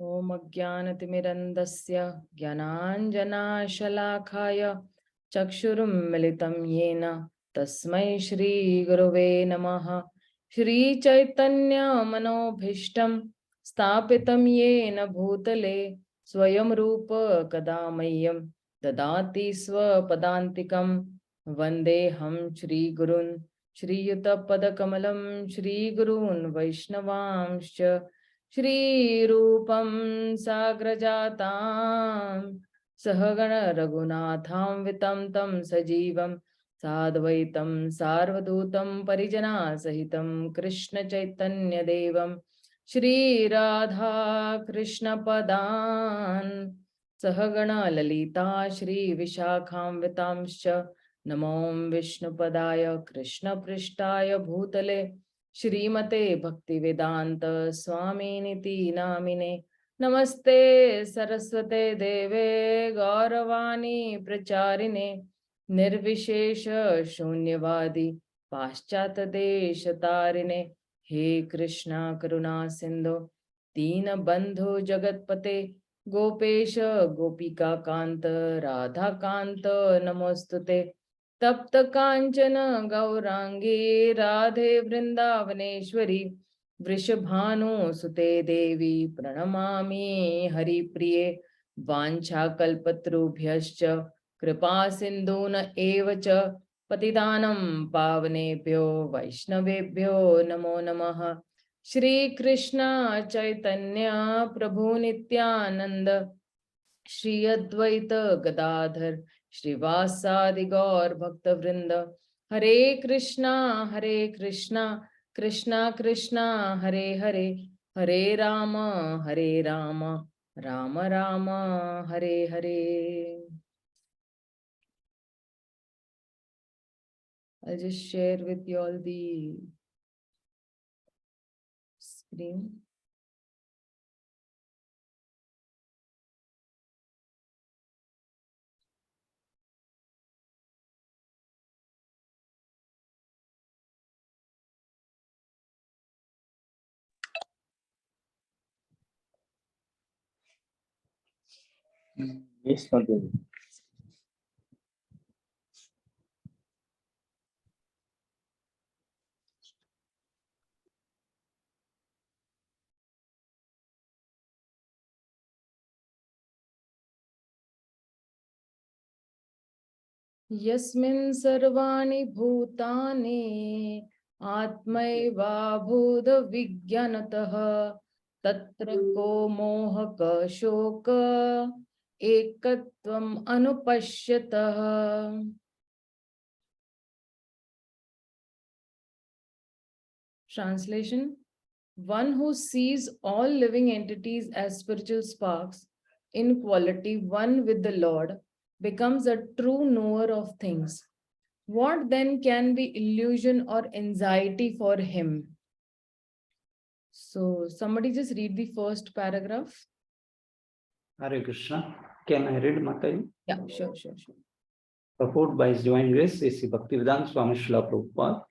Om Ajnanatimirandasya Jnananjanashalakhaya Chakshurum Militam Yena Tasmai Shri Gurave Namaha. Shri Chaitanya Manobhishtam Stapitam Yena Bhutale Swayam Rupa Kadamayam Dadati Swapadantikam Vandeham Shri Gurun Shri Yuta Padakamalam Shri Gurun Vaishnavamscha Shri Rupam Sagrajatam Sahagana Raghunatham Vitam Tam Sajivam Sadvaitam Sarvadutam Parijana Sahitam Krishna Chaitanya Devam Shri Radha Krishna Padan Sahagana Lalita Shri Vishakham Vitamscha Namom Vishnu Padaya Krishna Prishtaya Bhutale Shrimate Bhaktivedanta Swami Niti Namine Namaste Saraswate Deve Gauravani Pracharine Nirvishesha Shunyavadi Paschata Deshatarine He Krishna Karuna Sindhu Dina Bandhu Jagatpate Gopesha Gopika Kanta Radha Kanta Namostute तप्त कांचन गौरांगी राधे वृंदावनेश्वरी वृषभानु सुते देवी प्रणमामि हरिप्रिये वाञ्छाकल्पतरुभ्यश्च कृपा सिन्धून एव च पतितानं पावनेभ्यो वैष्णवेभ्यो नमो नमः। श्री कृष्ण चैतन्य प्रभु नित्यानंद श्री अद्वैत गदाधर श्रीवासादि गौर भक्त वृंद हरे Krishna Krishna Krishna Hare Hare Hare Ram Ram Ram Hare Hare. I'll just share with you all the screen. Yes, continue. यस्मिन् सर्वाणि भूतानि आत्मैवाभूत विज्ञानतः तत्र को मोह क शोक एकत्वम् अनुपश्यतः. Translation: one who sees all living entities as spiritual sparks in quality one with the Lord becomes a true knower of things. What then can be illusion or anxiety for him? So somebody just read the first paragraph. Hare Krishna. Can I read, Mataji? Yeah, sure. Purport by His Divine Grace, A.C. Bhaktivedanta Swami Srila Prabhupada.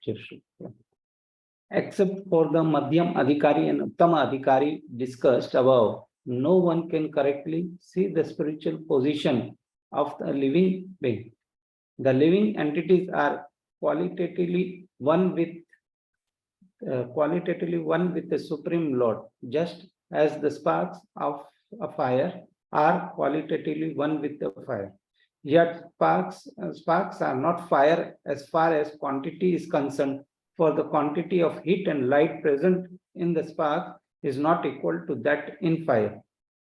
Except for the Madhyam Adhikari and Uttama Adhikari discussed above, no one can correctly see the spiritual position of the living being. The living entities are qualitatively one with the Supreme Lord, just as the sparks of a fire are qualitatively one with the fire. Yet sparks are not fire as far as quantity is concerned, for the quantity of heat and light present in the spark is not equal to that in fire.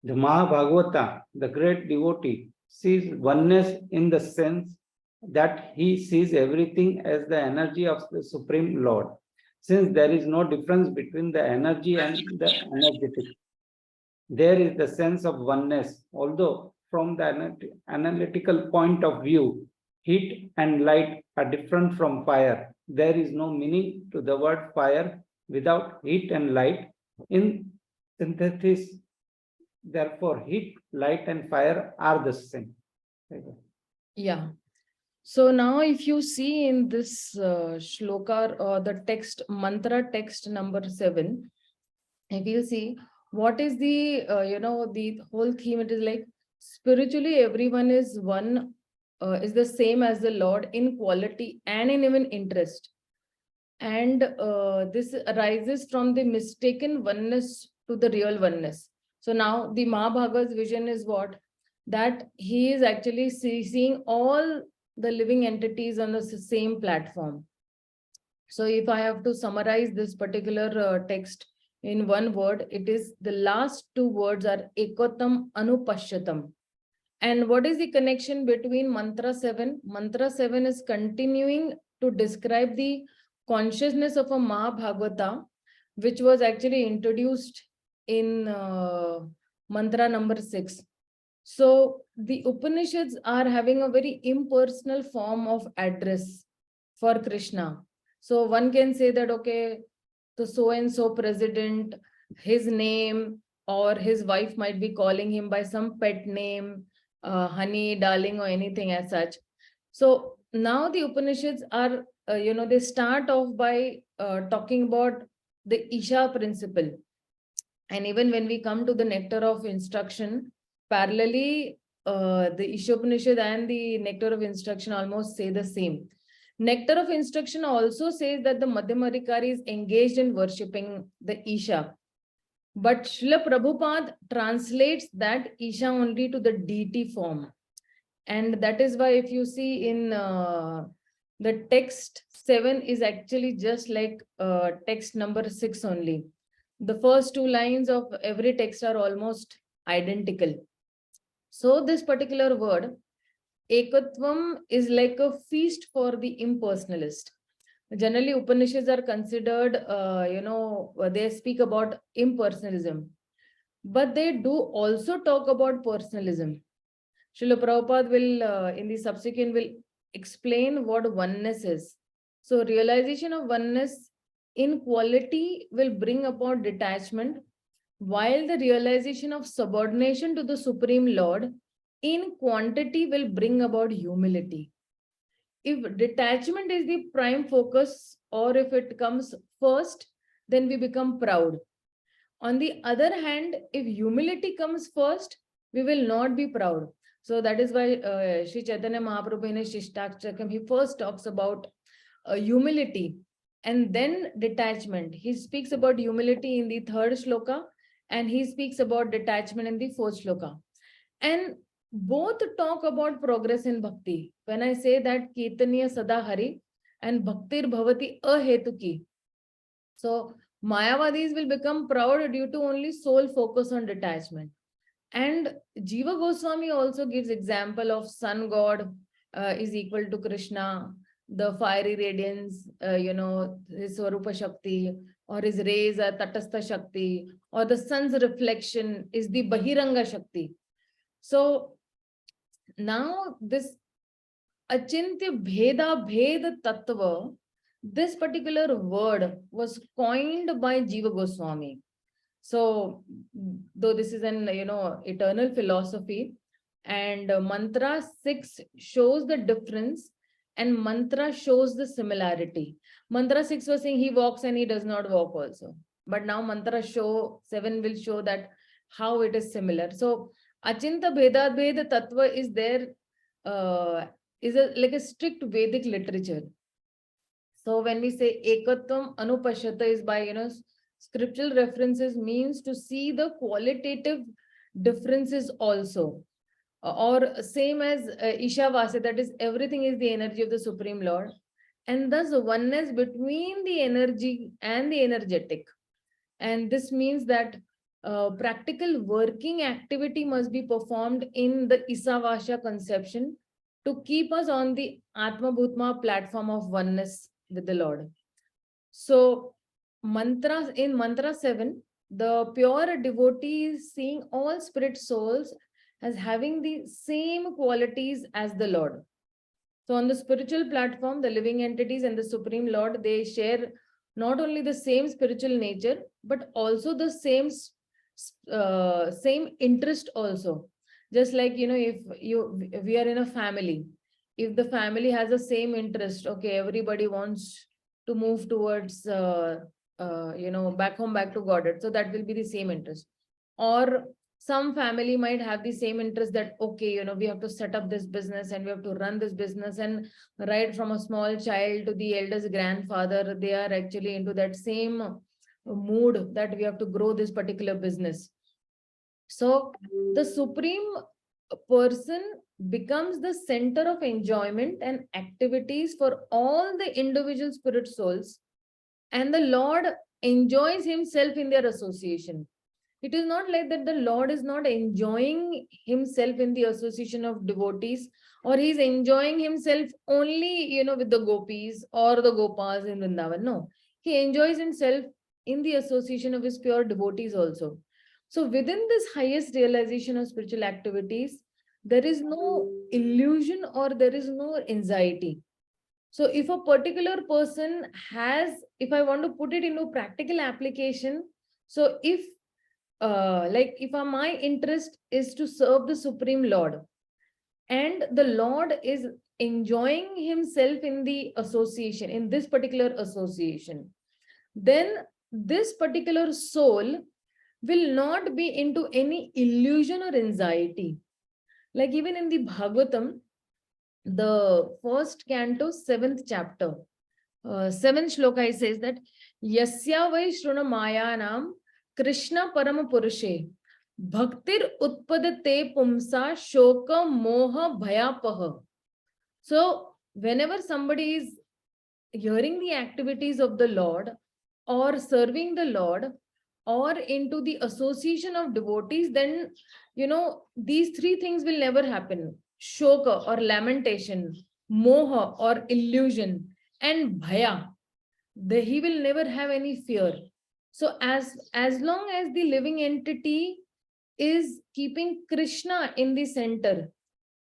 The Mahabhagavata, the great devotee, sees oneness in the sense that he sees everything as the energy of the Supreme Lord. Since there is no difference between the energy and the energetic, there is the sense of oneness. Although from the analytical point of view, heat and light are different from fire, there is no meaning to the word fire without heat and light. In synthesis, therefore, heat, light, and fire are the same. Yeah. So now if you see in this shloka or the text, mantra text number 7, if you see, What is the, the whole theme? It is like spiritually, everyone is one, is the same as the Lord in quality and in even interest. And this arises from the mistaken oneness to the real oneness. So now the Mahabhagava's vision is what? That he is actually seeing all the living entities on the same platform. So if I have to summarize this particular text in one word, it is the last two words are Ekotam Anupashyatam. And what is the connection between mantra 7? Mantra 7 is continuing to describe the consciousness of a Mahabhagavata, which was actually introduced in mantra number 6. So the Upanishads are having a very impersonal form of address for Krishna. So one can say that, okay, the so and so president, his name, or his wife might be calling him by some pet name, honey, darling, or anything as such. So now the Upanishads are, they start off by talking about the Isha principle. And even when we come to the nectar of instruction, parallelly, the Ishopanishad and the nectar of instruction almost say the same. Nectar of instruction also says that the Madhyamarikari is engaged in worshipping the Isha. But Srila Prabhupada translates that Isha only to the deity form. And that is why if you see in the text 7 is actually just like text number 6 only. The first two lines of every text are almost identical. So this particular word, Ekatvam, is like a feast for the impersonalist. Generally, Upanishads are considered, they speak about impersonalism, but they do also talk about personalism. Srila Prabhupada will, in the subsequent, will explain what oneness is. So realization of oneness in quality will bring about detachment, while the realization of subordination to the Supreme Lord in quantity will bring about humility. If detachment is the prime focus, or if it comes first, then we become proud. On the other hand, if humility comes first, we will not be proud. So that is why Sri Chaitanya Mahaprabhu in his Shishtakshakam, he first talks about humility and then detachment. He speaks about humility in the third shloka, and he speaks about detachment in the fourth shloka. And both talk about progress in bhakti. When I say that Kirtaniya Sada Hari and Bhaktir Bhavati Ahetuki. So Mayavadis will become proud due to only sole focus on detachment. And Jiva Goswami also gives example of sun god is equal to Krishna, the fiery radiance, his Swarupa Shakti, or his rays are Tatastha Shakti, or the sun's reflection is the Bahiranga Shakti. So now this Achintya Bheda Bhed Tattva, this particular word was coined by Jiva Goswami. So, though this is an eternal philosophy, and mantra 6 shows the difference, and mantra shows the similarity. Mantra 6 was saying he walks and he does not walk also, but now mantra 7 will show that how it is similar. So, Achinta Bheda Bhed Tattva is there, like a strict Vedic literature. So when we say Ekatvam Anupashyata is by, scriptural references means to see the qualitative differences also. Or same as Ishavasya, that is everything is the energy of the Supreme Lord. And thus oneness between the energy and the energetic. And this means that practical working activity must be performed in the Isavasya conception to keep us on the Atma Bhutma platform of oneness with the Lord. So mantras in mantra 7, the pure devotee is seeing all spirit souls as having the same qualities as the Lord. So on the spiritual platform, the living entities and the Supreme Lord, they share not only the same spiritual nature, but also the same interest also. Just like, if we are in a family, if the family has the same interest, okay, everybody wants to move towards, back home, back to Godhead. So that will be the same interest. or some family might have the same interest that, okay, we have to set up this business and we have to run this business, and right from a small child to the eldest grandfather, they are actually into that same mood that we have to grow this particular business. So the supreme person becomes the center of enjoyment and activities for all the individual spirit souls, and the Lord enjoys himself in their association. It is not like that the Lord is not enjoying himself in the association of devotees, or he's enjoying himself only, with the gopis or the gopas in Vrindavan. No, he enjoys himself in the association of his pure devotees also. So within this highest realization of spiritual activities, there is no illusion or there is no anxiety. So if a particular person has, if I want to put it into practical application, so if if my interest is to serve the Supreme Lord, and the Lord is enjoying himself in the association, in this particular association, then this particular soul will not be into any illusion or anxiety. Like even in the Bhagavatam, the first canto, 7th chapter, 7th shloka, he says that Yasya vai shruna mayanam Krishna parama purushe bhaktir utpadate pumsa shoka moha bhayapaha. So whenever somebody is hearing the activities of the Lord, or serving the Lord, or into the association of devotees, then these three things will never happen: shoka or lamentation, moha or illusion, and bhaya. He will never have any fear. So as long as the living entity is keeping Krishna in the center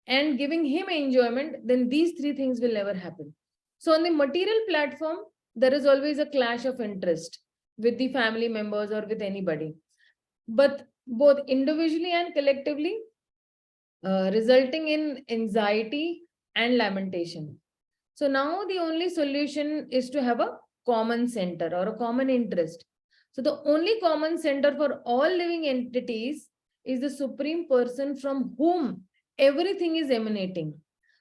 and giving him enjoyment, then these three things will never happen. So on the material platform, there is always a clash of interest with the family members or with anybody, but both individually and collectively, resulting in anxiety and lamentation. So now the only solution is to have a common center or a common interest. So the only common center for all living entities is the Supreme Person from whom everything is emanating.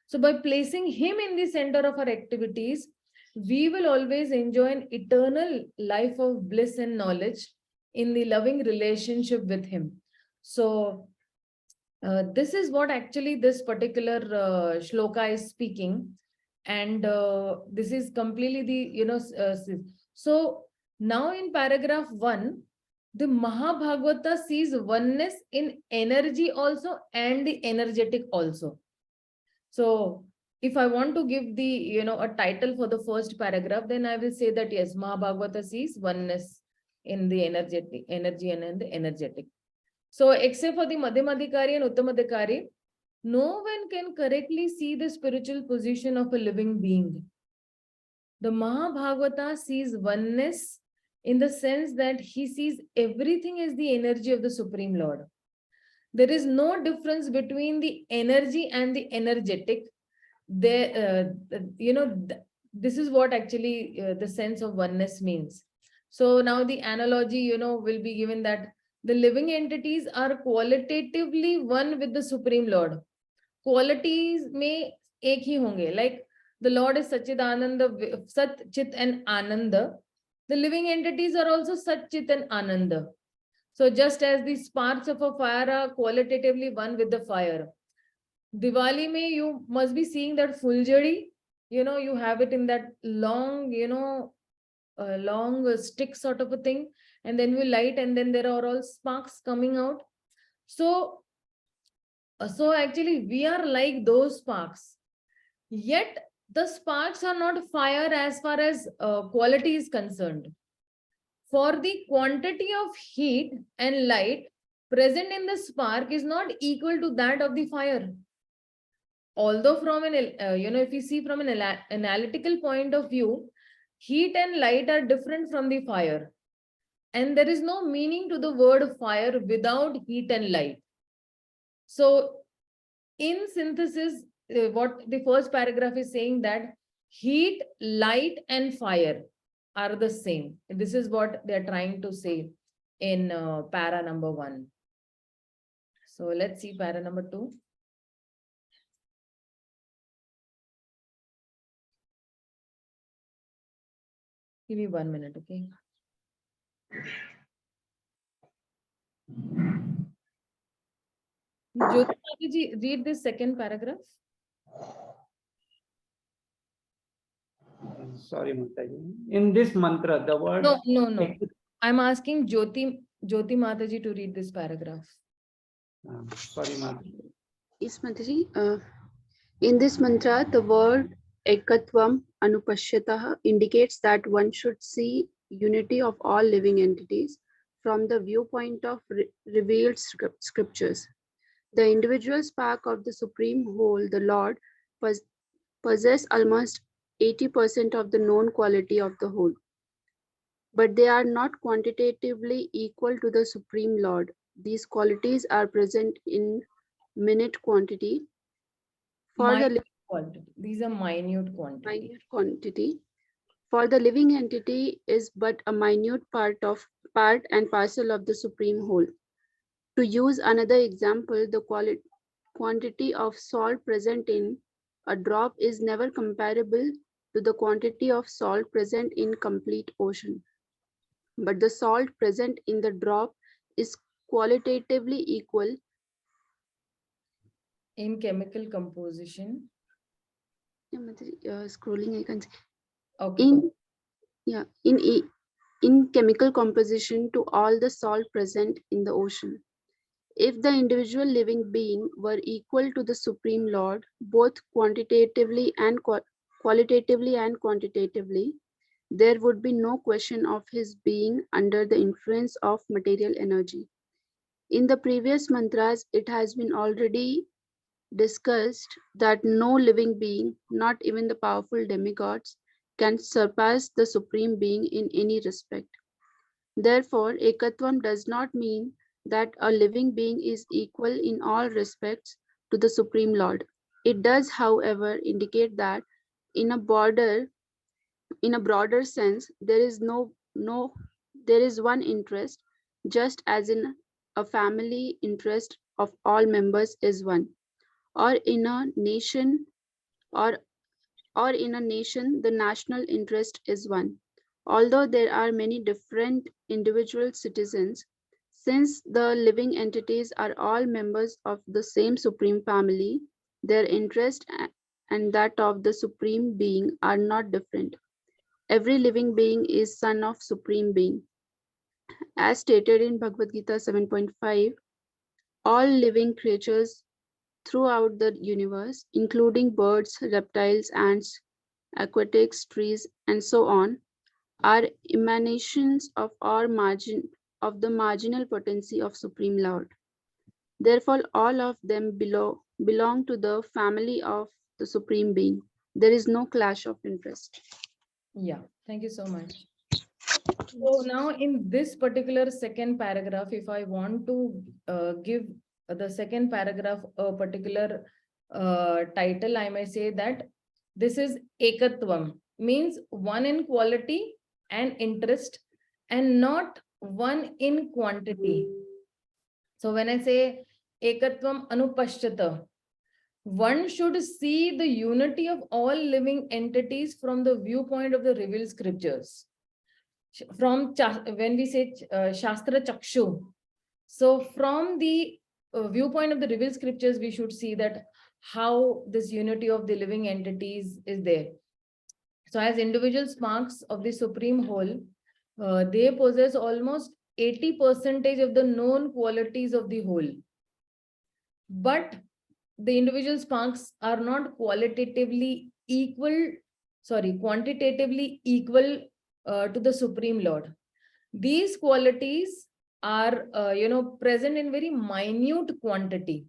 So by placing him in the center of our activities, we will always enjoy an eternal life of bliss and knowledge in the loving relationship with him. So this is what actually this particular shloka is speaking, and this is completely the so now in paragraph 1, the Mahabhagavata sees oneness in energy also and the energetic also. So if I want to give the a title for the first paragraph, then I will say that yes, Mahabhagavata sees oneness in the energy and in the energetic. So except for the Madhyamadhikari and Uttamadhikari, no one can correctly see the spiritual position of a living being. The Mahabhagavata sees oneness in the sense that he sees everything as the energy of the Supreme Lord. There is no difference between the energy and the energetic. There, this is what actually the sense of oneness means. So now the analogy, will be given that the living entities are qualitatively one with the Supreme Lord. Qualities may ek hi honge. Like the Lord is Sachidananda, Sat, Chit and Ananda. The living entities are also Sat, Chit and Ananda. So just as the sparks of a fire are qualitatively one with the fire, Diwali may you must be seeing that fuljadi, you have it in that long, long stick sort of a thing, and then we light, and then there are all sparks coming out. So actually we are like those sparks, yet the sparks are not fire as far as quality is concerned. For the quantity of heat and light present in the spark is not equal to that of the fire. Although from an if you see from an analytical point of view, heat and light are different from the fire, and there is no meaning to the word fire without heat and light. So in synthesis, what the first paragraph is saying, that heat, light and fire are the same. This is what they are trying to say in para number 1. So let's see para number 2. Give me 1 minute, okay? Jyoti Mataji, read this second paragraph. Sorry, Mataji. In this mantra, the word. No. I'm asking Jyoti Mataji to read this paragraph. Sorry, Mataji. Yes, Mataji. In this mantra, the word ekatvam anupashyatah indicates that one should see unity of all living entities from the viewpoint of revealed scriptures. The individual spark of the Supreme Whole, the Lord, possess almost 80% of the known quality of the whole. But they are not quantitatively equal to the Supreme Lord. These qualities are present in minute quantity. For the quantity. These are minute quantity. Minute quantity. For the living entity is but a minute part and parcel of the Supreme Whole. To use another example, the quantity of salt present in a drop is never comparable to the quantity of salt present in complete ocean. But the salt present in the drop is qualitatively equal in chemical composition. Scrolling, I can see. Okay. In chemical composition to all the salt present in the ocean. If the individual living being were equal to the Supreme Lord, both quantitatively and quantitatively, there would be no question of his being under the influence of material energy. In the previous mantras, it has been already discussed that no living being, not even the powerful demigods, can surpass the Supreme Being in any respect. Therefore, ekatvam does not mean that a living being is equal in all respects to the Supreme Lord. It does, however, indicate that in a broader sense, there is one interest, just as in a family interest of all members is one, or in a nation the national interest is one. Although there are many different individual citizens, since the living entities are all members of the same Supreme Family, their interest and that of the Supreme Being are not different. Every living being is son of Supreme Being. As stated in Bhagavad Gita 7.5, all living creatures throughout the universe, including birds, reptiles, ants, aquatics, trees, and so on, are emanations of the marginal potency of Supreme Lord. Therefore, all of them belong to the family of the Supreme Being. There is no clash of interest. Yeah, thank you so much. So now in this particular second paragraph, if I want to give the second paragraph a particular title, I may say that this is ekatvam, means one in quality and interest and not one in quantity. So when I say ekatvam anupashyata, one should see the unity of all living entities from the viewpoint of the revealed scriptures. From when we say Shastra Chakshu, so from the viewpoint of the revealed scriptures, we should see that how this unity of the living entities is there. So as individual sparks of the Supreme Whole, they possess almost 80% of the known qualities of the whole. But the individual sparks are not quantitatively equal to the Supreme Lord. These qualities are, present in very minute quantity.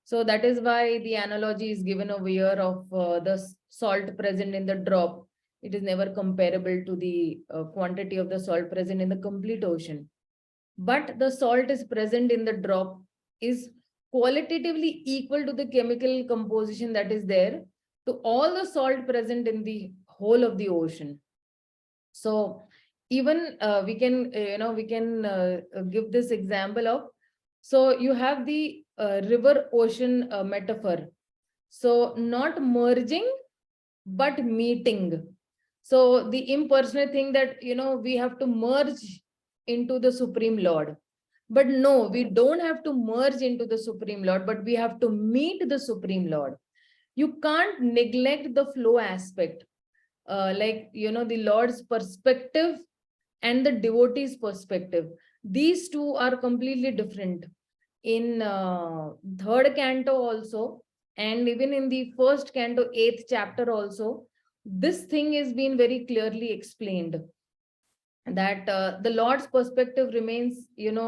So that is why the analogy is given over here of the salt present in the drop. It is never comparable to the quantity of the salt present in the complete ocean. But the salt is present in the drop is qualitatively equal to the chemical composition that is there to all the salt present in the whole of the ocean. So even we can give this example of, so you have the river ocean metaphor. So not merging, but meeting. So the impersonal thing that, we have to merge into the Supreme Lord. But no, we don't have to merge into the Supreme Lord, but we have to meet the Supreme Lord. You can't neglect the flow aspect. The Lord's perspective and the devotee's perspective. These two are completely different. In third canto also, and even in the first canto, 8th chapter also, this thing is being very clearly explained, that the Lord's perspective remains, in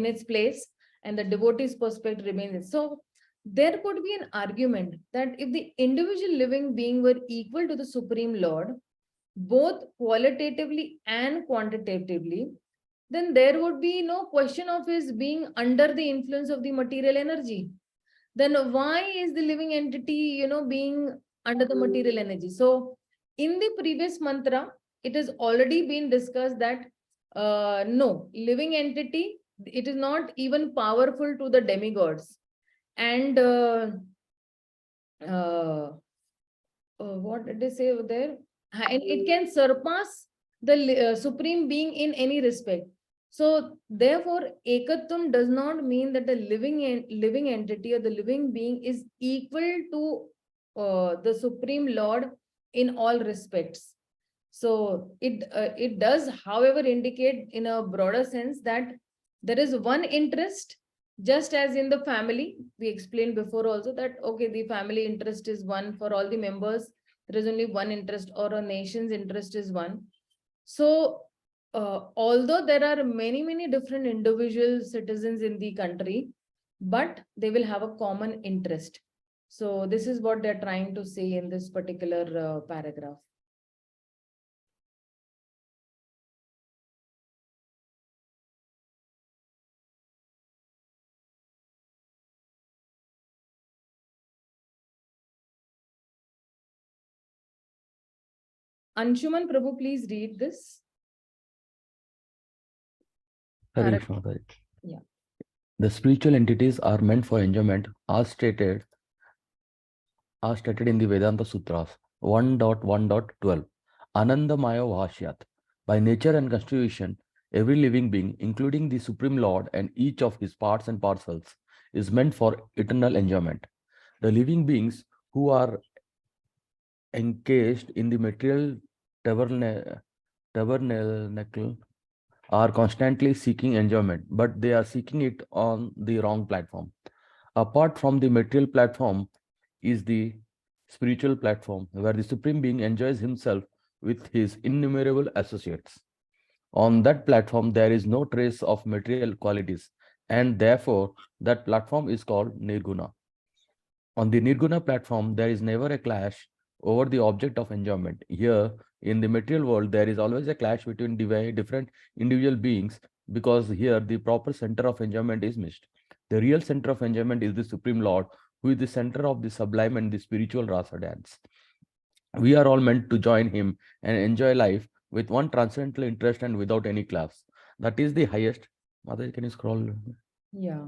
its place, and the devotee's perspective remains. So there could be an argument that if the individual living being were equal to the Supreme Lord, both qualitatively and quantitatively, then there would be no question of his being under the influence of the material energy. Then why is the living entity, being under the material energy? So in the previous mantra, it has already been discussed that no, living entity, it is not even powerful to the demigods. And what did they say over there? And it can surpass the supreme being in any respect. So therefore, ekatvam does not mean that the living entity or the living being is equal to the Supreme Lord in all respects. So it does, however, indicate in a broader sense that there is one interest, just as in the family. We explained before also that, okay, the family interest is one for all the members. There is only one interest, or a nation's interest is one. So although there are many different individual citizens in the country, but they will have a common interest. So this is what they're trying to say in this particular paragraph. Anshuman Prabhu, please read this. Hare Krishna, Mataji. Yeah. The spiritual entities are meant for enjoyment, as stated in the Vedanta Sutras 1.1.12. Anandamaya Bhashyat. By nature and constitution, every living being, including the Supreme Lord and each of his parts and parcels, is meant for eternal enjoyment. The living beings who are encased in the material tabernacle are constantly seeking enjoyment, but they are seeking it on the wrong platform. Apart from the material platform is the spiritual platform, where the Supreme Being enjoys himself with his innumerable associates. On that platform, there is no trace of material qualities, and therefore that platform is called Nirguna. On the Nirguna platform, there is never a clash over the object of enjoyment. Here, in the material world, there is always a clash between different individual beings, because here the proper center of enjoyment is missed. The real center of enjoyment is the Supreme Lord, who is the center of the sublime and the spiritual rasa dance. We are all meant to join him and enjoy life with one transcendental interest and without any class. That is the highest. Mother, can you scroll? Yeah.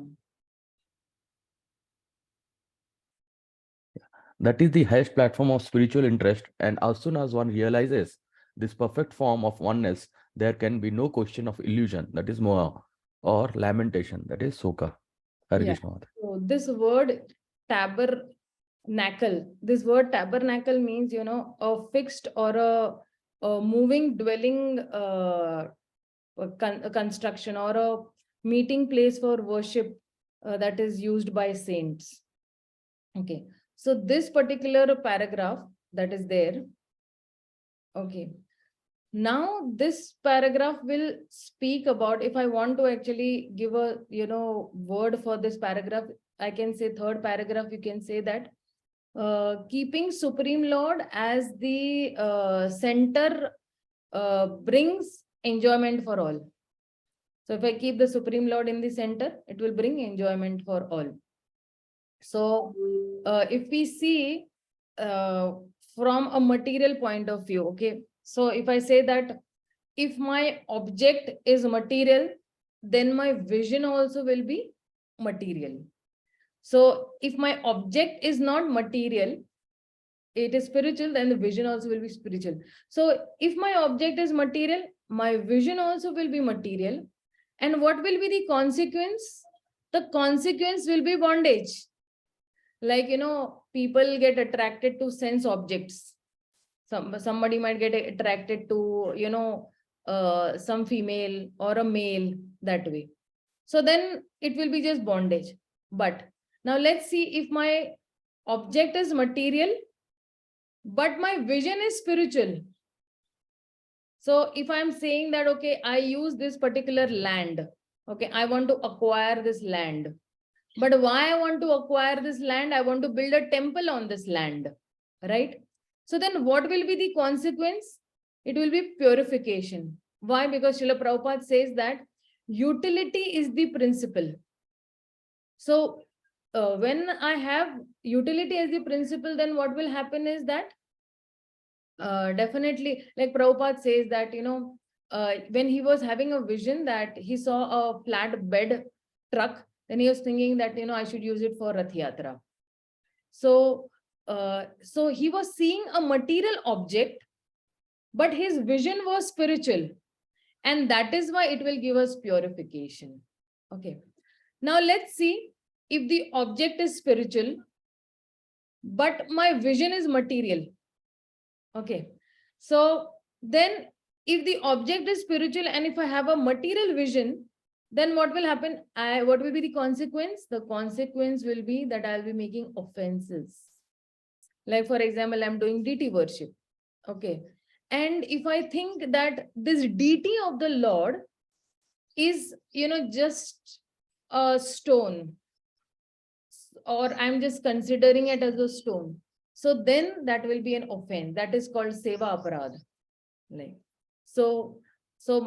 That is the highest platform of spiritual interest, and as soon as one realizes this perfect form of oneness, there can be no question of illusion, that is moha, or lamentation, that is soka. Hare Yeah. Krishna. So this word tabernacle, means, a fixed or a moving dwelling a construction, or a meeting place for worship that is used by saints. Okay. So this particular paragraph that is there. Okay. Now this paragraph will speak about, if I want to actually give a, word for this paragraph, I can say third paragraph, you can say that keeping Supreme Lord as the center brings enjoyment for all. So if I keep the Supreme Lord in the center, it will bring enjoyment for all. So if we see from a material point of view, okay. So if I say that if my object is material, then my vision also will be material. So if my object is not material, it is spiritual, then the vision also will be spiritual. So if my object is material, my vision also will be material. And what will be the consequence? The consequence will be bondage. Like, people get attracted to sense objects. Somebody might get attracted to, some female or a male that way. So then it will be just bondage. But now let's see if my object is material, but my vision is spiritual. So if I'm saying that, okay, I use this particular land, okay, I want to acquire this land. But why I want to acquire this land? I want to build a temple on this land, right? So then what will be the consequence? It will be purification. Why? Because Srila Prabhupada says that utility is the principle. So when I have utility as the principle, then what will happen is that definitely, like Prabhupada says that, when he was having a vision that he saw a flat bed truck, then he was thinking that, I should use it for Rath Yatra. So, so he was seeing a material object, but his vision was spiritual. And that is why it will give us purification. Okay. Now let's see if the object is spiritual, but my vision is material. Okay. So then if the object is spiritual and if I have a material vision, then what will happen? What will be the consequence? The consequence will be that I'll be making offenses. Like, for example, I'm doing deity worship. Okay. And if I think that this deity of the Lord is, just a stone, or I'm just considering it as a stone, so then that will be an offense. That is called seva aparadha. Like, so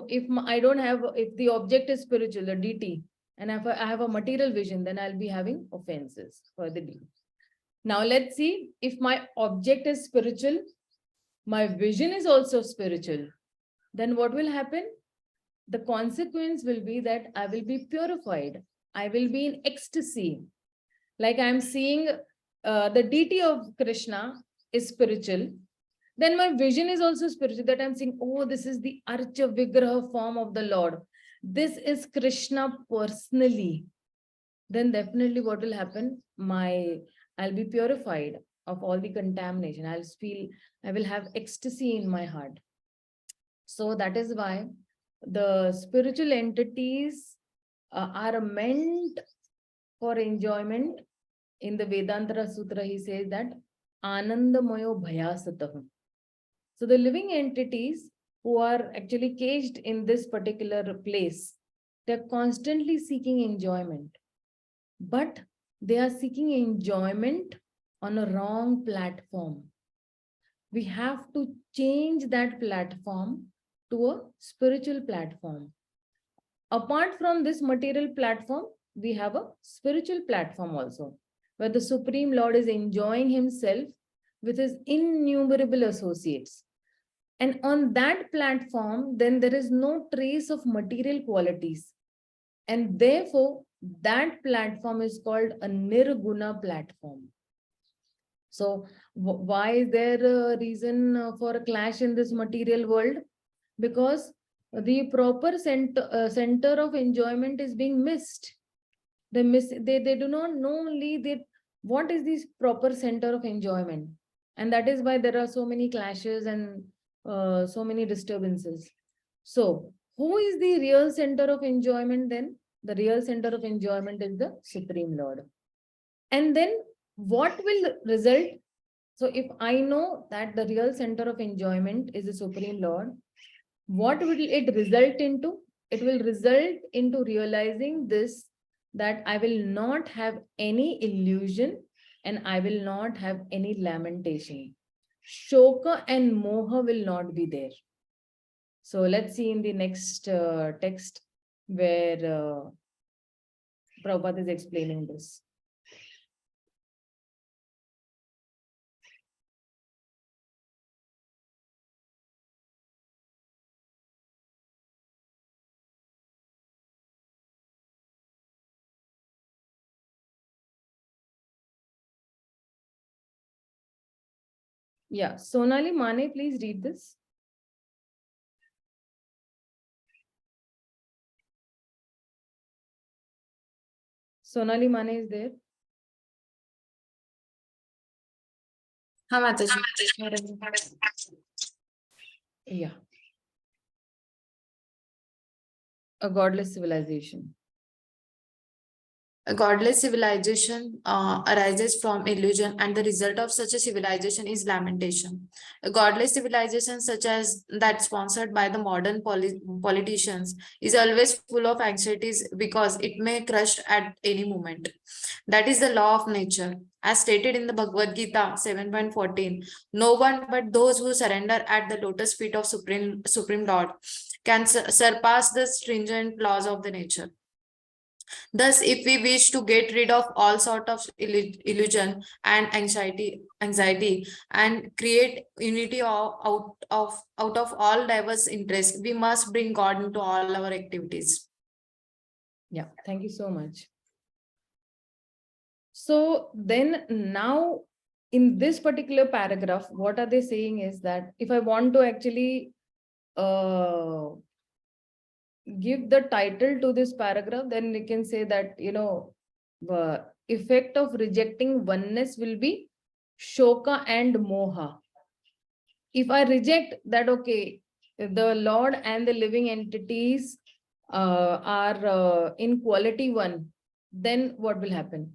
if I don't have, if the object is spiritual, the deity, and if I have a material vision, then I'll be having offenses for the deity. Now let's see if my object is spiritual, my vision is also spiritual, then what will happen? The consequence will be that I will be purified. I will be in ecstasy. Like I'm seeing the deity of Krishna is spiritual, then my vision is also spiritual, that I'm seeing, oh, this is the Archa Vigraha form of the Lord. This is Krishna personally. Then definitely what will happen? I'll be purified of all the contamination. I will have ecstasy in my heart. So that is why the spiritual entities are meant for enjoyment. In the Vedanta Sutra, he says that Anandamayo Bhayasatah. So the living entities who are actually caged in this particular place, they're constantly seeking enjoyment. But they are seeking enjoyment on a wrong platform. We have to change that platform to a spiritual platform. Apart from this material platform, we have a spiritual platform also, where the Supreme Lord is enjoying himself with his innumerable associates. And on that platform, then there is no trace of material qualities. And therefore, that platform is called a Nirguna platform. So why is there a reason for a clash in this material world? Because the proper center of enjoyment is being missed. They do not know only what is this proper center of enjoyment. And that is why there are so many clashes and so many disturbances. So who is the real center of enjoyment then? The real center of enjoyment is the Supreme Lord. And then what will result? So if I know that the real center of enjoyment is the Supreme Lord, what will it result into? It will result into realizing this, that I will not have any illusion and I will not have any lamentation. Shoka and moha will not be there. So let's see in the next text where Prabhupada is explaining this. Yeah, Sonali Mane, please read this. Sonali Mane is there. हाँ माताजी Yeah. A godless civilization. A godless civilization arises from illusion, and the result of such a civilization is lamentation. A godless civilization, such as that sponsored by the modern politicians, is always full of anxieties because it may crush at any moment. That is the law of nature. As stated in the Bhagavad Gita 7.14, no one but those who surrender at the lotus feet of Supreme Lord can surpass the stringent laws of the nature. Thus, if we wish to get rid of all sort of illusion and anxiety and create unity out of all diverse interests, we must bring God into all our activities. Yeah, thank you so much. So then now in this particular paragraph, what are they saying is that if I want to actually give the title to this paragraph, then we can say that, the effect of rejecting oneness will be shoka and moha. If I reject that, okay, the Lord and the living entities are in quality one, then what will happen?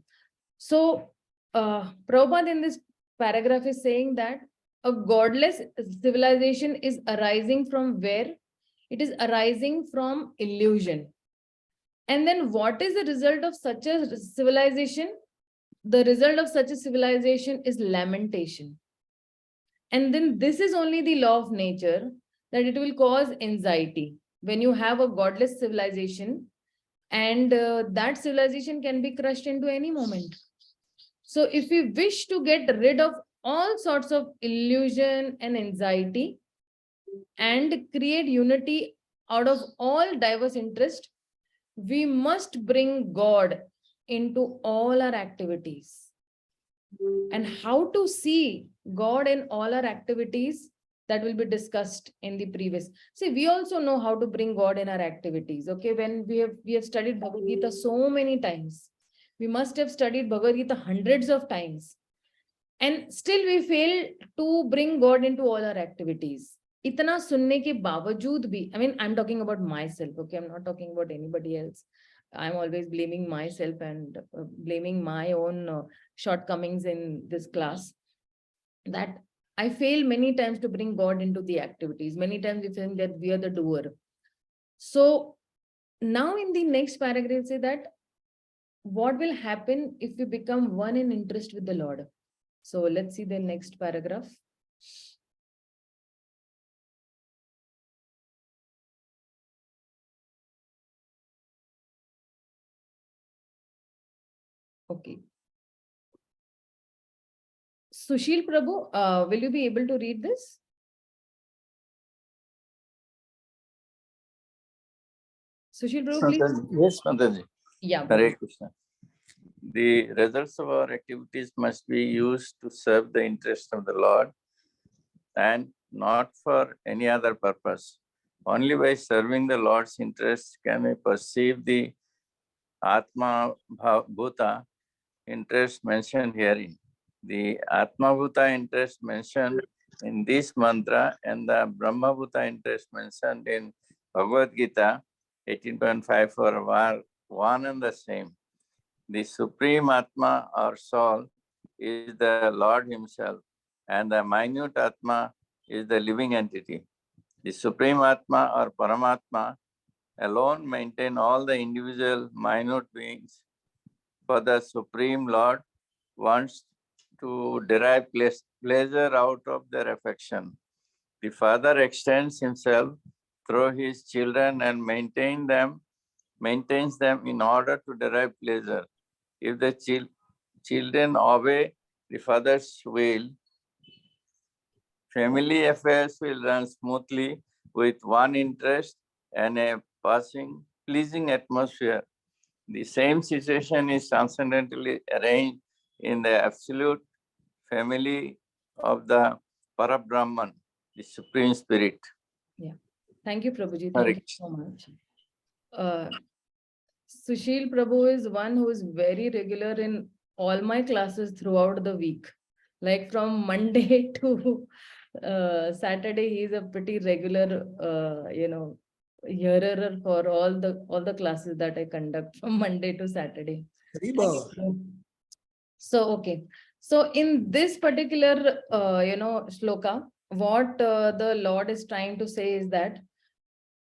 So Prabhupada in this paragraph is saying that a godless civilization is arising from where? It is arising from illusion. And then what is the result of such a civilization? The result of such a civilization is lamentation. And then this is only the law of nature, that it will cause anxiety. When you have a godless civilization, and that civilization can be crushed into any moment. So if we wish to get rid of all sorts of illusion and anxiety and create unity out of all diverse interest, we must bring God into all our activities. And how to see God in all our activities, that will be discussed in the previous. See, we also know how to bring God in our activities. Okay, when we have studied Bhagavad Gita so many times, we must have studied Bhagavad Gita hundreds of times, and still we fail to bring God into all our activities. Itna sunne ke bawajood bhi, I mean, I'm talking about myself. Okay, I'm not talking about anybody else. I'm always blaming myself and blaming my own shortcomings in this class, that I fail many times to bring God into the activities. Many times we think that we are the doer. So now in the next paragraph, say that what will happen if we become one in interest with the Lord. So let's see the next paragraph. Okay. Sushil Prabhu, will you be able to read this? Sushil Prabhu, please. Yes, Mataji. Yeah. Hare Krishna. The results of our activities must be used to serve the interest of the Lord and not for any other purpose. Only by serving the Lord's interest can we perceive the Atma Bhuta interest mentioned herein. The Atma Bhuta interest mentioned in this mantra and the Brahma Bhuta interest mentioned in Bhagavad Gita 18.54 are one and the same. The Supreme Atma or soul is the Lord Himself, and the minute Atma is the living entity. The Supreme Atma or Paramatma alone maintain all the individual minute beings, for the Supreme Lord wants to derive pleasure out of their affection. The Father extends Himself through His children and maintains them in order to derive pleasure. If the children obey the Father's will, family affairs will run smoothly with one interest and a pleasing atmosphere. The same situation is transcendently arranged in the absolute family of the Parabrahman, the Supreme Spirit. Thank you, Prabhuji. Hare Thank you so much. Sushil Prabhu is one who is very regular in all my classes throughout the week. Like from Monday to Saturday, he is a pretty regular, hearer for all the classes that I conduct from Monday to Saturday. So, okay. So in this particular, shloka, what the Lord is trying to say is that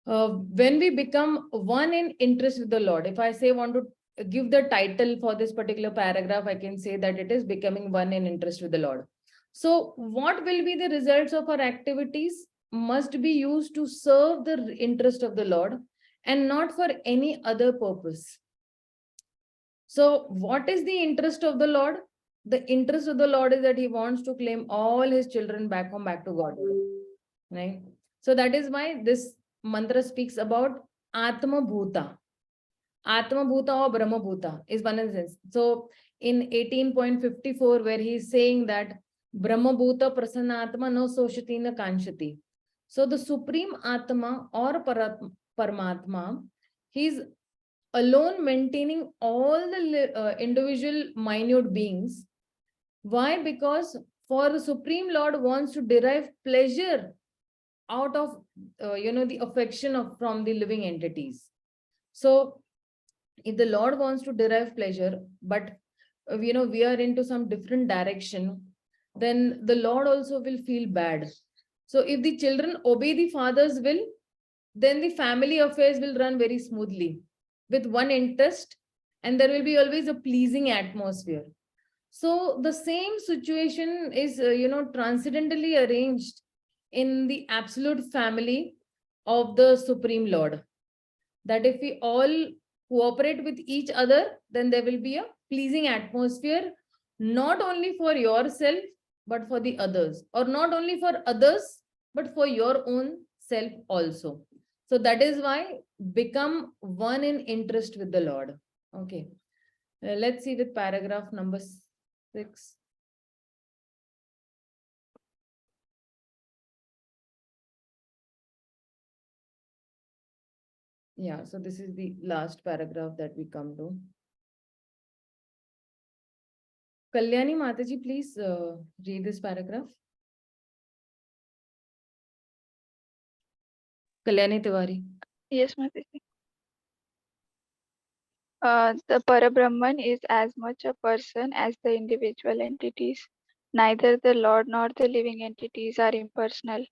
when we become one in interest with the Lord, if I say want to give the title for this particular paragraph, I can say that it is becoming one in interest with the Lord. So what will be the results of our activities must be used to serve the interest of the Lord and not for any other purpose. So what is the interest of the Lord? The interest of the Lord is that he wants to claim all his children back home, back to God. Right? So that is why this mantra speaks about Atma Bhuta. Atma Bhuta or Brahma Bhuta is one instance. So in 18.54, where he is saying that Brahma Bhuta Prasanna Atma no soshati na kanshati. So the Supreme Atma or Paramatma, he is alone maintaining all the individual minute beings. Why? Because for the Supreme Lord wants to derive pleasure out of the affection from the living entities. So if the Lord wants to derive pleasure, but we are into some different direction, then the Lord also will feel bad. So if the children obey the father's will, then the family affairs will run very smoothly with one interest, and there will be always a pleasing atmosphere. So the same situation is transcendentally arranged in the absolute family of the Supreme Lord, that if we all cooperate with each other, then there will be a pleasing atmosphere, not only for yourself, but for the others, or not only for others, but for your own self also. So that is why become one in interest with the Lord. Okay. Let's see with paragraph number 6. Yeah, so this is the last paragraph that we come to. Kalyani Mataji, please read this paragraph. Kalyani Tiwari. Yes, Mataji. The Parabrahman is as much a person as the individual entities. Neither the Lord nor the living entities are impersonal.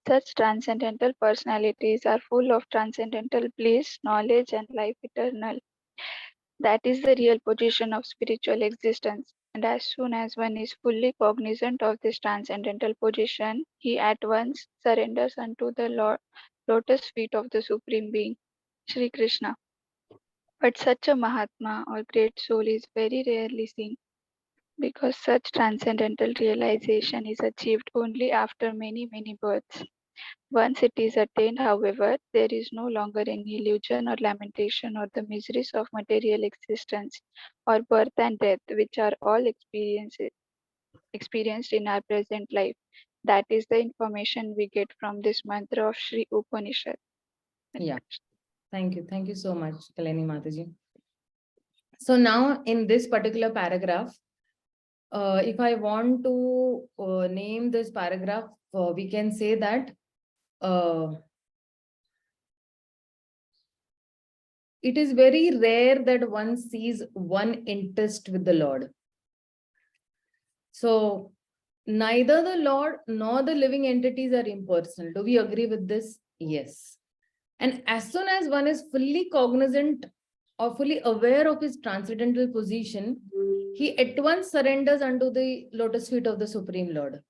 Such transcendental personalities are full of transcendental bliss, knowledge, and life eternal. That is the real position of spiritual existence. And as soon as one is fully cognizant of this transcendental position, he at once surrenders unto the lotus feet of the Supreme Being, Sri Krishna. But such a Mahatma or great soul is very rarely seen, because such transcendental realization is achieved only after many, many births. Once it is attained, however, there is no longer any illusion or lamentation or the miseries of material existence or birth and death, which are all experienced in our present life. That is the information we get from this mantra of Sri Upanishad. Yeah. Thank you. Thank you so much, Kalyani Mataji. So now in this particular paragraph, if I want to name this paragraph, we can say that it is very rare that one sees one interest with the Lord. So neither the Lord nor the living entities are impersonal. Do we agree with this? Yes. And as soon as one is fully cognizant or fully aware of his transcendental position, he at once surrenders unto the lotus feet of the Supreme Lord.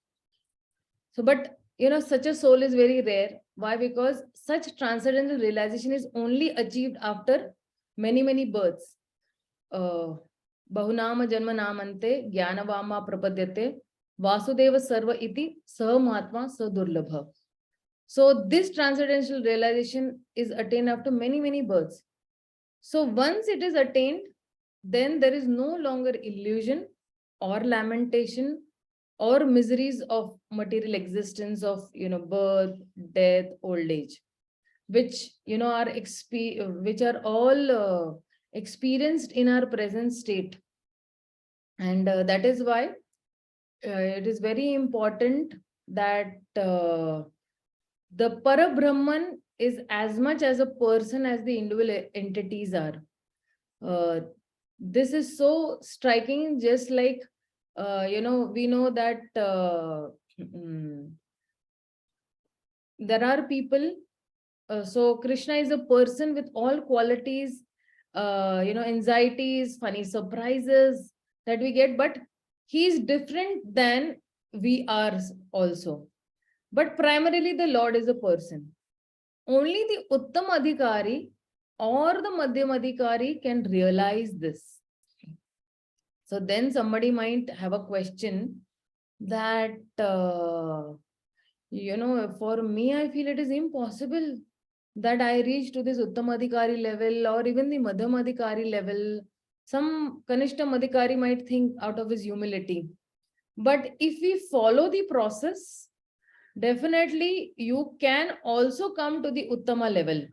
So, but such a soul is very rare. Why? Because such transcendental realization is only achieved after many, many births. Bahunama janma namante jnanavama prapadyate vasudeva sarva iti sah mahatma sa durlabha. So this transcendental realization is attained after many, many births. So once it is attained, then there is no longer illusion or lamentation or miseries of material existence of, birth, death, old age, which, are which are all experienced in our present state. And that is why it is very important that the Parabrahman is as much as a person as the individual entities are. This is so striking, just like, we know that there are people. So Krishna is a person with all qualities, anxieties, funny surprises that we get, but he is different than we are also. But primarily the Lord is a person. Only the Uttam Adhikari or the Madhyam Adhikari can realize this. So then somebody might have a question that, for me, I feel it is impossible that I reach to this Uttam Adhikari level or even the Madhyam Adhikari level. Some Kanishtam Adhikari might think out of his humility. But if we follow the process, definitely you can also come to the Uttama level.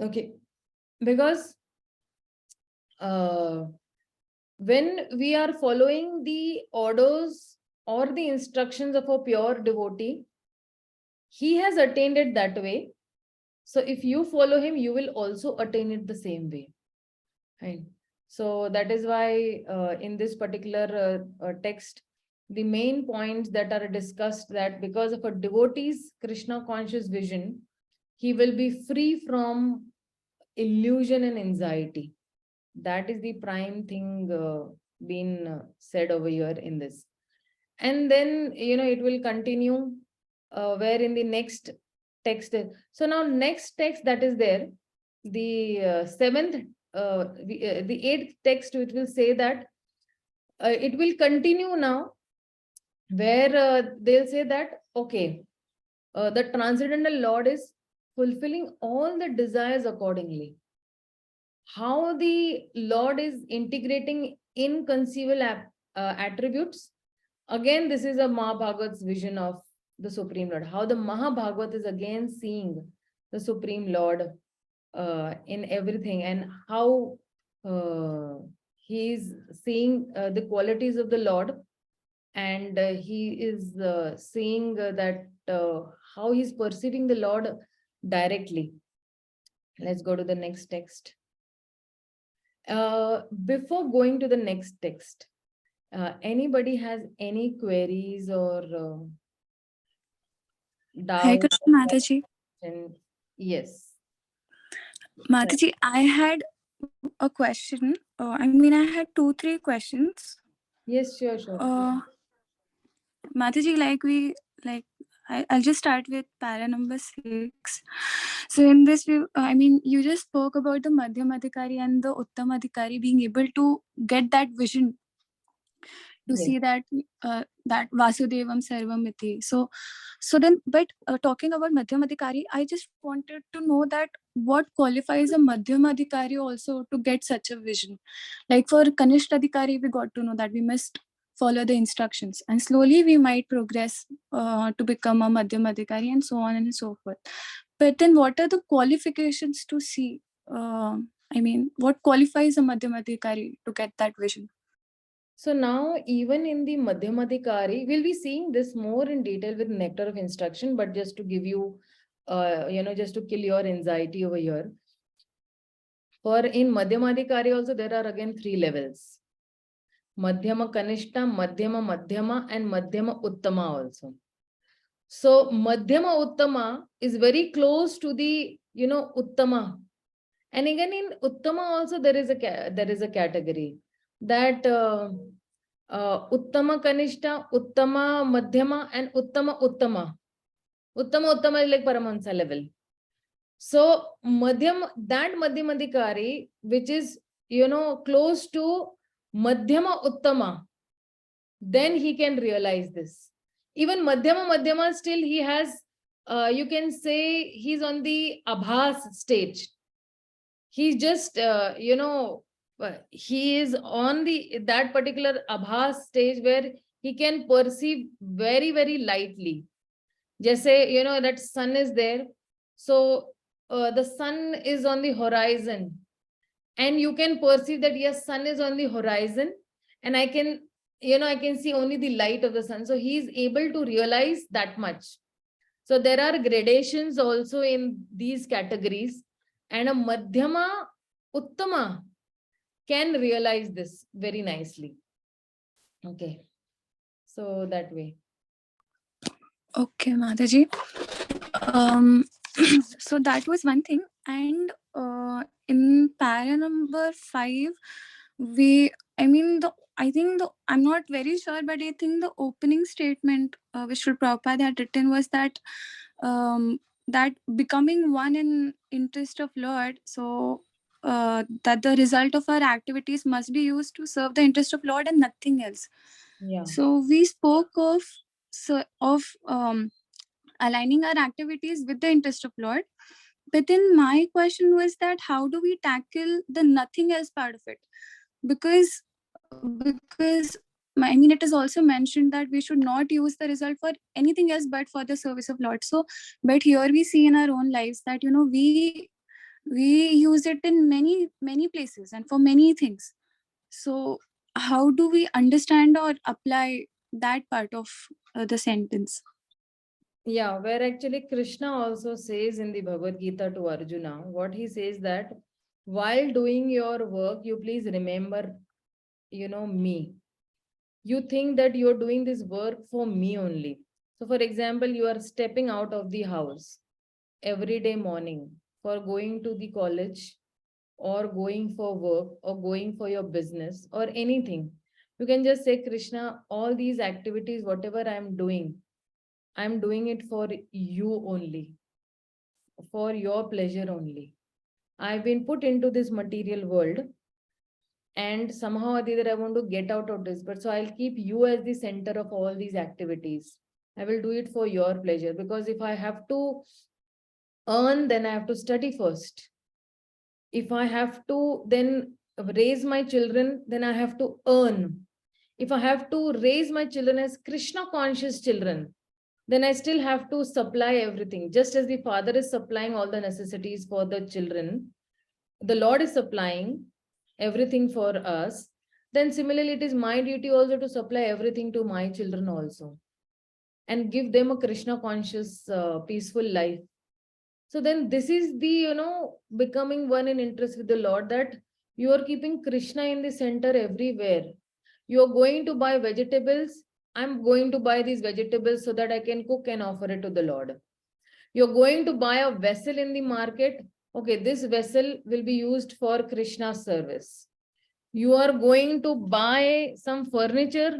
Okay. Because when we are following the orders or the instructions of a pure devotee, he has attained it that way. So if you follow him, you will also attain it the same way. Right. So that is why in this particular text, the main points that are discussed, that because of a devotee's Krishna conscious vision, he will be free from illusion and anxiety. That is the prime thing being said over here in this. And then, it will continue where in the next text. So now next text that is there, the seventh, the eighth text, which will say that it will continue now, where they'll say that, okay, the transcendental Lord is fulfilling all the desires accordingly. How the Lord is integrating inconceivable attributes. Again, this is a Mahabhagavat's vision of the Supreme Lord. How the Mahabhagavat is again seeing the Supreme Lord in everything, and how he is seeing the qualities of the Lord, and he is seeing that how he's perceiving the Lord directly. Let's go to the next text. Before going to the next text, anybody has any queries or Hi, doubts? Krishna Mataji. Yes. Mataji, I had a question. I had 2-3 questions. Yes, sure. Mataji, I'll just start with para number 6. So in this, you just spoke about the Madhyam Adhikari and the Uttam Adhikari being able to get that vision to Yes. see that that Vasudevam Sarvam Iti. So then, but talking about Madhyam Adhikari, I just wanted to know that what qualifies a Madhyam Adhikari also to get such a vision. Like for Kanishta Adhikari, we got to know that we must follow the instructions, and slowly we might progress to become a Madhyam Adhikari and so on and so forth. But then what are the qualifications to see? What qualifies a Madhyam Adhikari to get that vision? So now, even in the Madhyam Adhikari, we'll be seeing this more in detail with nectar of instruction, but just to give you, just to kill your anxiety over here. For in Madhyam Adhikari also, there are again 3 levels. Madhyama Kanishta, Madhyama Madhyama, and Madhyama Uttama also. So Madhyama Uttama is very close to the, Uttama. And again in Uttama also there is a category that Uttama Kanishta, Uttama Madhyama, and Uttama Uttama. Uttama Uttama is like Paramahansa level. So Madhyam Madhyamadhikari, which is, close to Madhyama Uttama, then he can realize this. Even Madhyama still he has, you can say he's on the Abhas stage. He's just, he is on that particular Abhas stage where he can perceive very, very lightly. Just say, that sun is there. So the sun is on the horizon. And you can perceive that, yes, sun is on the horizon. And I can, I can see only the light of the sun. So he is able to realize that much. So there are gradations also in these categories. And a Madhyama, Uttama can realize this very nicely. Okay. So that way. Okay, Mataji. So that was one thing. And in para number 5, I'm not very sure, but I think the opening statement which Srila Prabhupada had written was that that becoming one in interest of Lord, so that the result of our activities must be used to serve the interest of Lord and nothing else. Yeah. So we spoke of aligning our activities with the interest of Lord. But then my question was that how do we tackle the nothing else part of it? Because it is also mentioned that we should not use the result for anything else but for the service of Lord. So, but here we see in our own lives that we use it in many places and for many things. So, how do we understand or apply that part of the sentence? Yeah, where actually Krishna also says in the Bhagavad Gita to Arjuna, what he says that while doing your work, you please remember, me. You think that you're doing this work for me only. So for example, you are stepping out of the house every day morning for going to the college or going for work or going for your business or anything. You can just say, Krishna, all these activities, whatever I'm doing it for you only, for your pleasure only. I've been put into this material world and somehow or the other I want to get out of this. But so I'll keep you as the center of all these activities. I will do it for your pleasure, because if I have to earn, then I have to study first. If I have to then raise my children, then I have to earn. If I have to raise my children as Krishna conscious children, then I still have to supply everything. Just as the father is supplying all the necessities for the children, the Lord is supplying everything for us. Then similarly, it is my duty also to supply everything to my children also and give them a Krishna conscious, peaceful life. So then this is the, becoming one in interest with the Lord, that you are keeping Krishna in the center everywhere. You are going to buy vegetables. I'm going to buy these vegetables so that I can cook and offer it to the Lord. You're going to buy a vessel in the market. Okay, this vessel will be used for Krishna's service. You are going to buy some furniture.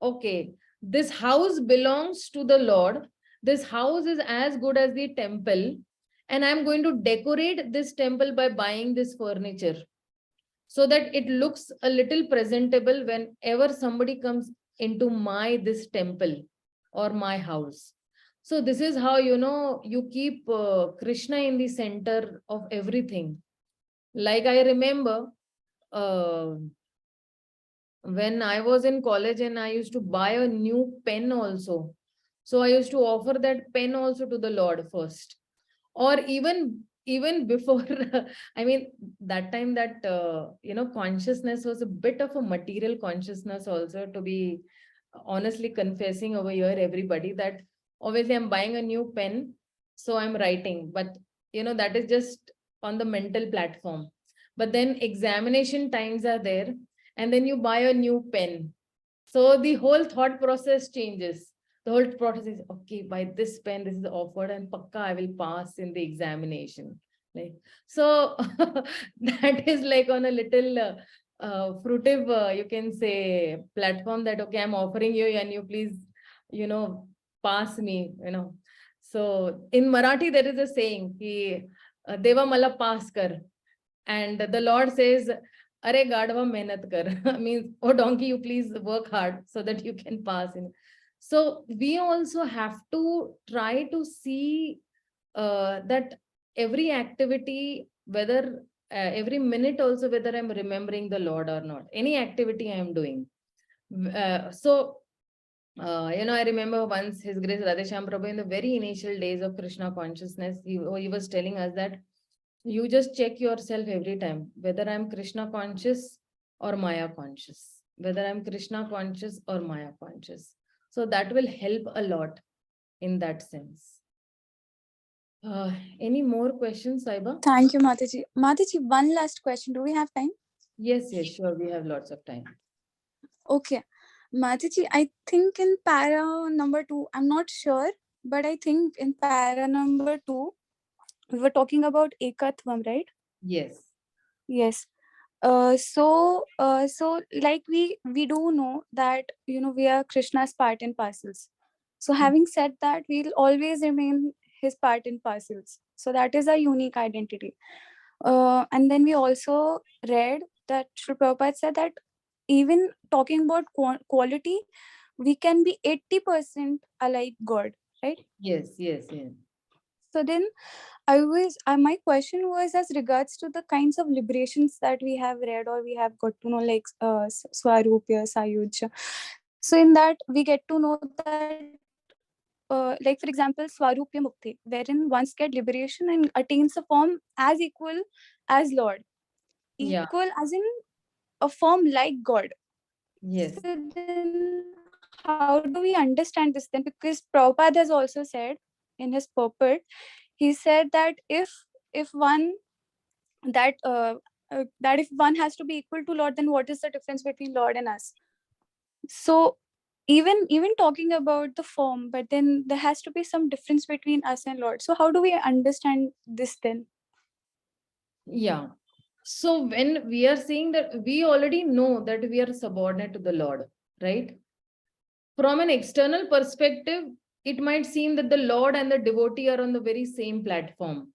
Okay, this house belongs to the Lord. This house is as good as the temple. And I'm going to decorate this temple by buying this furniture so that it looks a little presentable whenever somebody comes into this temple or my house. So this is how, you keep Krishna in the center of everything. Like I remember when I was in college and I used to buy a new pen also. So I used to offer that pen also to the Lord first. Or even before, I mean, that time that, consciousness was a bit of a material consciousness also, to be honestly confessing over here, everybody, that obviously I'm buying a new pen, so I'm writing, but that is just on the mental platform. But then examination times are there, and then you buy a new pen. So the whole thought process changes. The whole process is, okay, by this pen, this is offered, and pakka, I will pass in the examination. Like, so that is like on a little fruitive, you can say, platform, that, okay, I'm offering you and you please, pass me, So in Marathi, there is a saying, ki, Deva mala pass kar. And the Lord says, Are Gadva mehnat kar. Means, oh donkey, you please work hard so that you can pass in. So we also have to try to see that every activity, whether every minute also, whether I'm remembering the Lord or not, any activity I am doing. So I remember once His Grace Radheshyam Prabhu in the very initial days of Krishna consciousness, he was telling us that you just check yourself every time, whether I'm Krishna conscious or Maya conscious, whether I'm Krishna conscious or Maya conscious. So that will help a lot in that sense. Any more questions, Saiba? Thank you, Mataji. Mataji, one last question. Do we have time? Yes, sure. We have lots of time. Okay. Mataji, I think in para number 2, I'm not sure, but I think in para number 2, we were talking about ekatvam, right? Yes. Yes. So like we do know that we are Krishna's part and parcels. So having said that, we'll always remain his part and parcels. So that is our unique identity. And then we also read that Sri Prabhupada said that even talking about quality, we can be 80% alike God, right? Yes. So then my question was as regards to the kinds of liberations that we have read or we have got to know, like Swarupya, Sayujya. So in that we get to know that like for example Swarupya Mukti, wherein one get liberation and attains a form as equal as Lord, Yeah. equal as in a form like God. Yes. So then how do we understand this then? Because Prabhupada has also said in his purport, he said that if one that that if one has to be equal to Lord, then what is the difference between Lord and us? So even talking about the form, but then there has to be some difference between us and Lord. So how do we understand this then? Yeah. So when we are saying that, we already know that we are subordinate to the Lord, right? From an external perspective, it might seem that the Lord and the devotee are on the very same platform,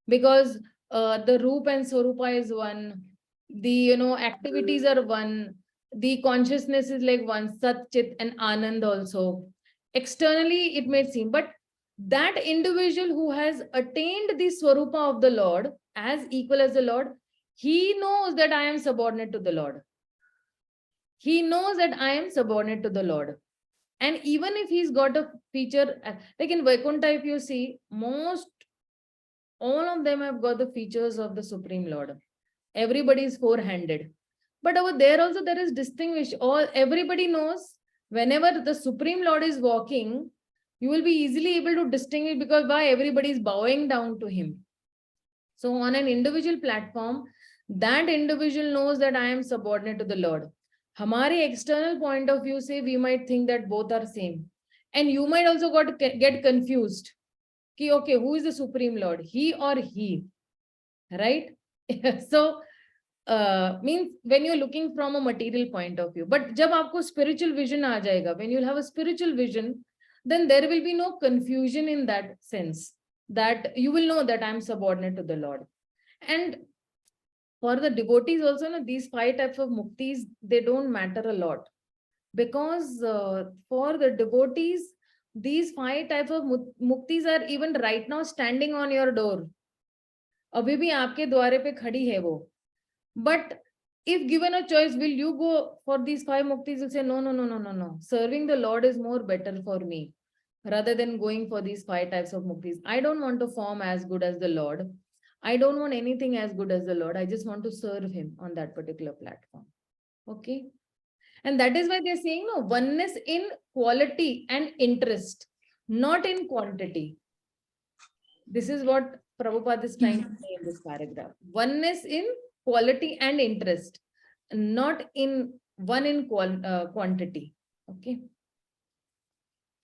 because the Roop and Swarupa is one, the activities are one, the consciousness is like one, Sat, Chit and Anand also. Externally, it may seem, but that individual who has attained the Swarupa of the Lord as equal as the Lord, he knows that I am subordinate to the Lord. He knows that I am subordinate to the Lord. And even if he's got a feature, like in Vaikuntha, if you see, all of them have got the features of the Supreme Lord. Everybody is four-handed. But over there also there is distinguished. Everybody knows whenever the Supreme Lord is walking, you will be easily able to distinguish, because why? Everybody is bowing down to him. So on an individual platform, that individual knows that I am subordinate to the Lord. Hamari external point of view say, we might think that both are same. And you might also get confused. Ki, okay, who is the Supreme Lord? He or he? Right? So means when you're looking from a material point of view. But jab aapko spiritual vision aa jayega, when you'll have a spiritual vision, then there will be no confusion in that sense, that you will know that I'm subordinate to the Lord. And for the devotees also, these 5 types of muktis, they don't matter a lot, because for the devotees, these 5 types of muktis are even right now standing on your door. अभी भी आपके द्वारे पे खड़ी है वो. But if given a choice, will you go for these 5 muktis? You'll say, no. Serving the Lord is more better for me, rather than going for these 5 types of muktis. I don't want to form as good as the Lord. I don't want anything as good as the Lord. I just want to serve him on that particular platform. Okay. And that is why they're saying, no, oneness in quality and interest, not in quantity. This is what Prabhupada is trying to say in this paragraph. Oneness in quality and interest, not in quantity. Okay.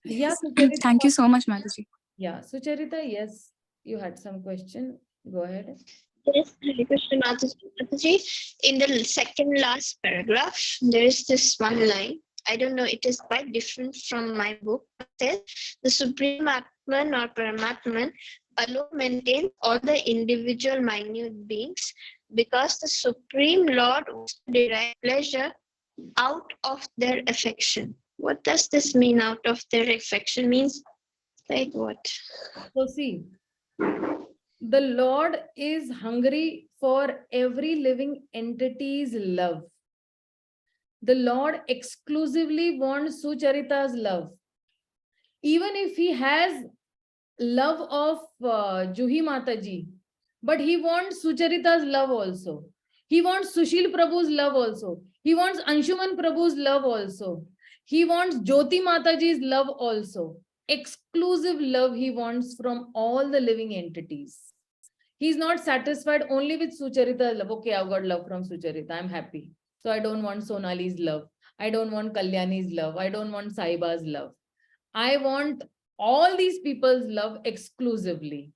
Yeah. Sucharita. Thank you so much, Mataji. Yeah. Sucharita, yes, you had some question. Go ahead. Yes, Hare Krishna Mataji. In the second last paragraph, there is this one line. I don't know, it is quite different from my book. It says, the Supreme Atman or Paramatman alone maintains all the individual minute beings, because the Supreme Lord wants to derive pleasure out of their affection. What does this mean, out of their affection? Means like what? So see, the Lord is hungry for every living entity's love. the Lord exclusively wants Sucharita's love. Even if he has love of Juhi Mataji, but he wants Sucharita's love also. He wants Sushil Prabhu's love also. He wants Anshuman Prabhu's love also. He wants Jyoti Mataji's love also. Exclusive love he wants from all the living entities. He's not satisfied only with Sucharita's love. Okay, I've got love from Sucharita. I'm happy. So I don't want Sonali's love. I don't want Kalyani's love. I don't want Saiba's love. I want all these people's love exclusively.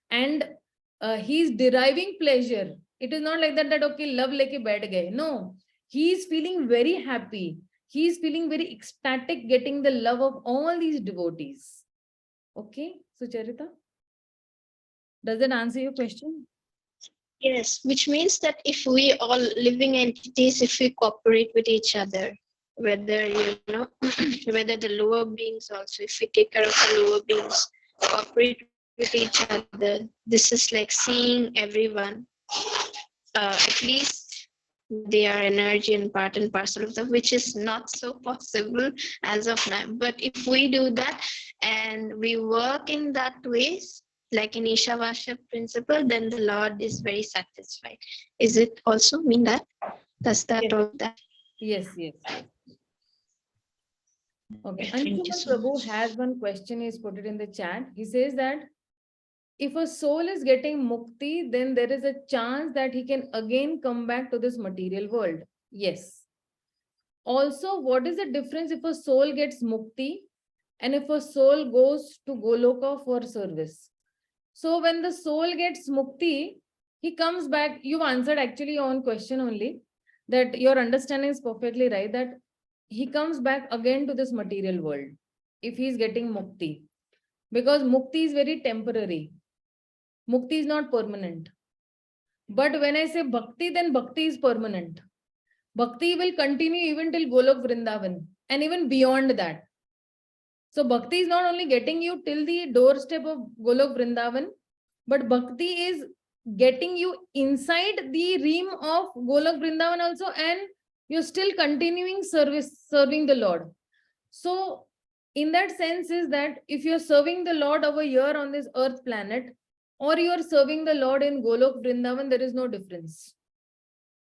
And he's deriving pleasure. It is not like that, okay, love leke baith gaye. No, he's feeling very happy. He's feeling very ecstatic getting the love of all these devotees. Okay, Sucharita? Does that answer your question? Yes, which means that if we all living entities, if we cooperate with each other, whether whether the lower beings also, if we take care of the lower beings, cooperate with each other, this is like seeing everyone, at least their energy and part and parcel of them, which is not so possible as of now. But if we do that and we work in that ways, like in Ishavasya principle, then the Lord is very satisfied. Is it also mean that? Does that Yes. all that? Yes, yes. Okay, Thank you Anshuman so Prabhu much. has one question. He's put it in the chat. He says that if a soul is getting mukti, then there is a chance that he can again come back to this material world. Yes. Also, what is the difference if a soul gets mukti and if a soul goes to Goloka for service? So when the soul gets mukti, he comes back. You've answered actually your own question only, that your understanding is perfectly right, that he comes back again to this material world if he's getting mukti. Because mukti is very temporary. Mukti is not permanent. But when I say bhakti, then bhakti is permanent. Bhakti will continue even till Golok Vrindavan and even beyond that. So bhakti is not only getting you till the doorstep of Golok Vrindavan, but bhakti is getting you inside the realm of Golok Vrindavan also, and you're still continuing serving the Lord. So in that sense is that if you're serving the Lord over here on this earth planet, or you're serving the Lord in Golok Vrindavan, there is no difference.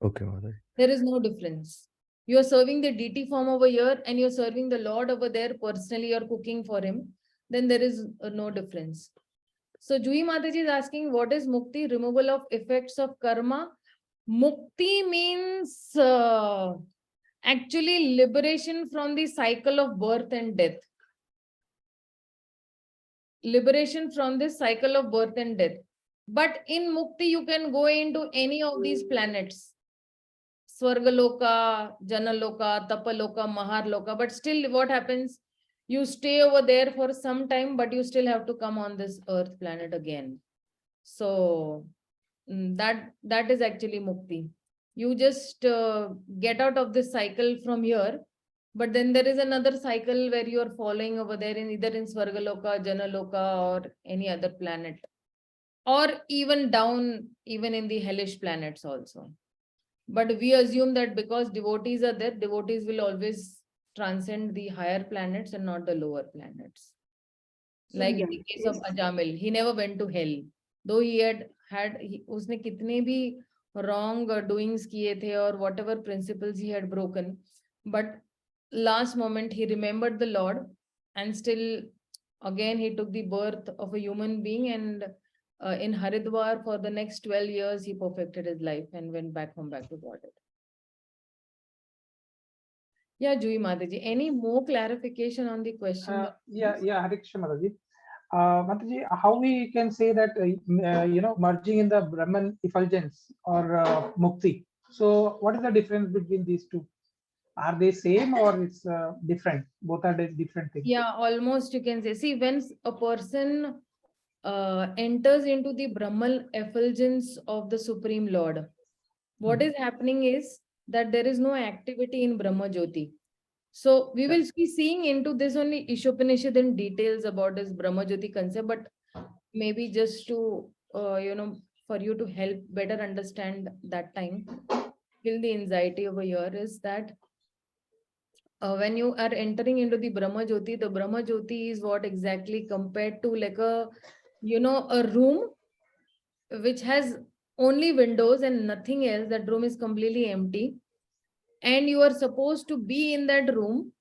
Okay, Mother. There is no difference. You're serving the deity form over here and you're serving the Lord over there personally, you're cooking for him, then there is no difference. So Juhi Mataji is asking, what is mukti? Removal of effects of karma. Mukti means actually liberation from the cycle of birth and death. Liberation from this cycle of birth and death. But in mukti, you can go into any of these planets. Swargaloka, Janaloka, Tapaloka, Maharloka. But still what happens? You stay over there for some time, but you still have to come on this earth planet again. So that is actually mukti. You just get out of this cycle from here, but then there is another cycle where you are following over there in either in Swargaloka, Janaloka, or any other planet, or even down, even in the hellish planets also. But we assume that because devotees are there, devotees will always transcend the higher planets and not the lower planets. Like in the case of Ajamil, he never went to hell. Though he had उसने कितने भी wrong doings किए थे or whatever principles he had broken, but last moment he remembered the Lord and still again he took the birth of a human being, and in Haridwar for the next 12 years he perfected his life and went back home, back to Godhead. Yeah, Juhi Mataji, any more clarification on the question? Hare Krishna Mataji. Mataji, how we can say that merging in the Brahman effulgence or mukti? So what is the difference between these two? Are they same or it's different? Both are different things. Yeah, almost you can say. See, when a person enters into the Brahman effulgence of the Supreme Lord, what is happening is that there is no activity in Brahma Jyoti. So we will be seeing into this only ISHOPANISHAD in details about this Brahma Jyoti concept, but maybe just to, for you to help better understand that time, till the anxiety over here is that when you are entering into the Brahma Jyoti, the Brahma Jyoti is what exactly compared to like a, a room which has only windows and nothing else. That room is completely empty. And you are supposed to be in that room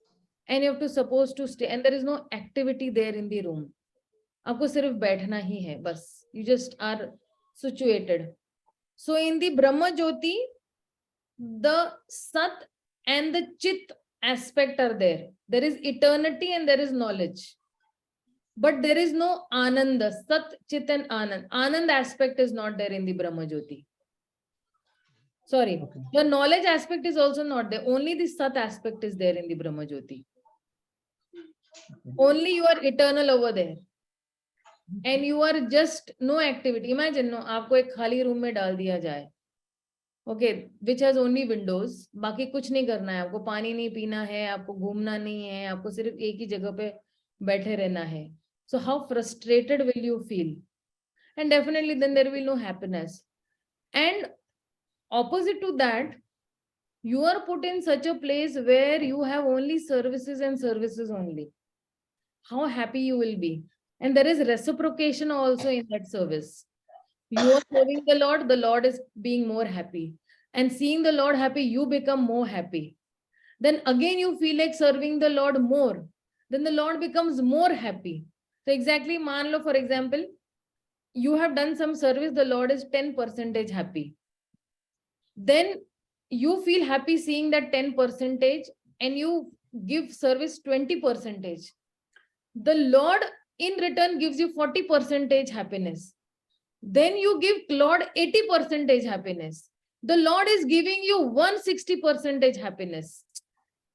and you have to supposed to stay. And there is no activity there in the room. आपको सिर्फ बैठना ही है बस. You just are situated. So in the Brahma Jyoti, the Sat and the Chit aspect are there. There is eternity and there is knowledge. But there is no Ananda, Sat, Chit and Anand. Anand aspect is not there in the Brahma Jyoti. Sorry, Okay. the knowledge aspect is also not there. Only the Sat aspect is there in the Brahma Jyoti. Only you are eternal over there. And you are just no activity. Imagine, no, आपको एक खाली room में डाल दिया जाए. Okay, which has only windows. बाकी कुछ नहीं करना है. आपको पानी नहीं पीना है, आपको घूमना नहीं है, आपको सिर्फ एक ही जगह पे बैठे रहना है. So how frustrated will you feel? And definitely then there will no happiness. And opposite to that, you are put in such a place where you have only services and services only. How happy you will be. And there is reciprocation also in that service. You are serving the Lord is being more happy. And seeing the Lord happy, you become more happy. Then again you feel like serving the Lord more. Then the Lord becomes more happy. So exactly, मान लो, for example, you have done some service, the Lord is 10% happy. Then you feel happy seeing that 10% and you give service 20%. The Lord in return gives you 40% happiness. Then you give Lord 80% happiness. The Lord is giving you 160% happiness.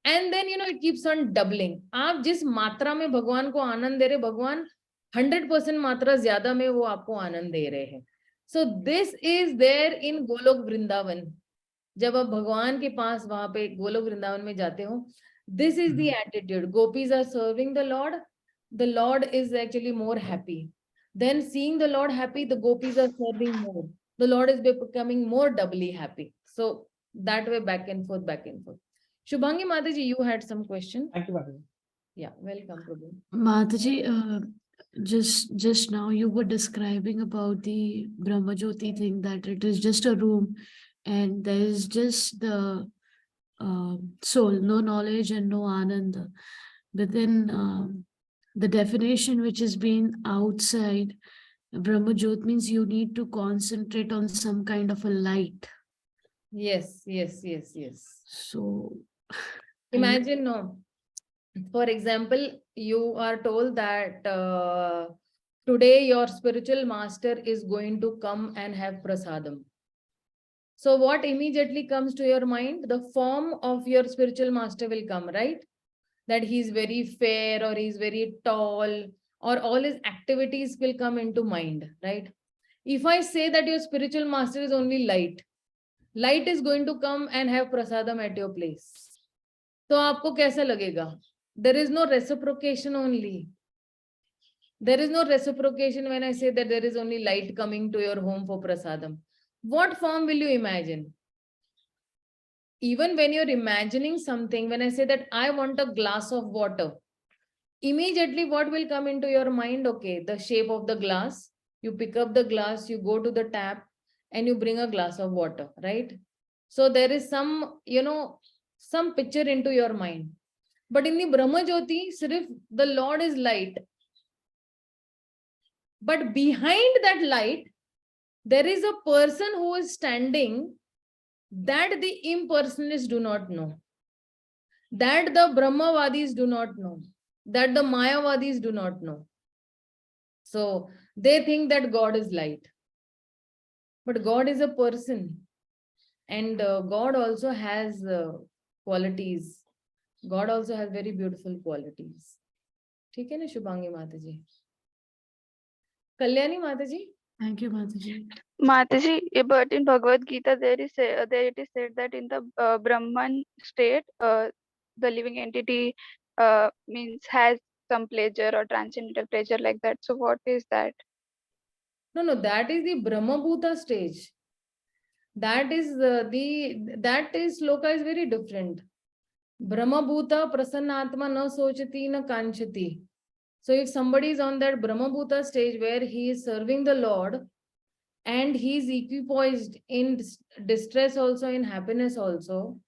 And then, it keeps on doubling. आप जिस मात्रा में भगवान को आनंद दे रहे, भगवान 100% मात्रा ज्यादा में वो आपको आनंद दे रहे हैं. So this is there in Golok Vrindavan. जब आप भगवान के पास वहां पे गोलोक वृंदावन में जाते हो, this is the attitude. Gopis are serving the Lord is actually more happy. Then seeing the Lord happy, the gopis are serving more. The Lord is becoming more doubly happy. So that way, back and forth, back and forth. Shubhangi Mataji, you had some question. Thank you, Mataji. Yeah, welcome, Prabhu. Mataji, just now you were describing about the Brahma Jyoti thing, that it is just a room and there is just the soul, no knowledge and no ananda. But then the definition which has been outside Brahma Jyot means you need to concentrate on some kind of a light. Yes. So Imagine, no. For example, you are told that today your spiritual master is going to come and have prasadam. So what immediately comes to your mind? The form of your spiritual master will come, right? That he's very fair or he's very tall or all his activities will come into mind, right? If I say that your spiritual master is only light is going to come and have prasadam at your place. तो आपको कैसा लगेगा? There is no reciprocation only. There is no reciprocation when I say that there is only light coming to your home for prasadam. What form will you imagine? Even when you're imagining something, when I say that I want a glass of water, immediately what will come into your mind? Okay, the shape of the glass. You pick up the glass, you go to the tap and you bring a glass of water, right? So there is some, some picture into your mind. But in the Brahma Jyoti, sirf the Lord is light. But behind that light, there is a person who is standing that the impersonalists do not know, that the Brahmavadis do not know, that the Mayavadis do not know. So they think that God is light. But God is a person. And God also has qualities. God also has very beautiful qualities. ठीक है ना शुभांगी माता जी? कल्याणी माता जी? thank you, Mataji. Mataji, but in Bhagavad Gita, there it is said that in the Brahman state, the living entity means has some pleasure or transcendental pleasure like that. So what is that? No, that is the Brahma Bhuta stage. That is that is sloka is very different. Brahmabhuta prasannatma na sochati na kanchati. So if somebody is on that Brahmabhuta stage where he is serving the Lord and he is equipoised in distress also, in happiness also,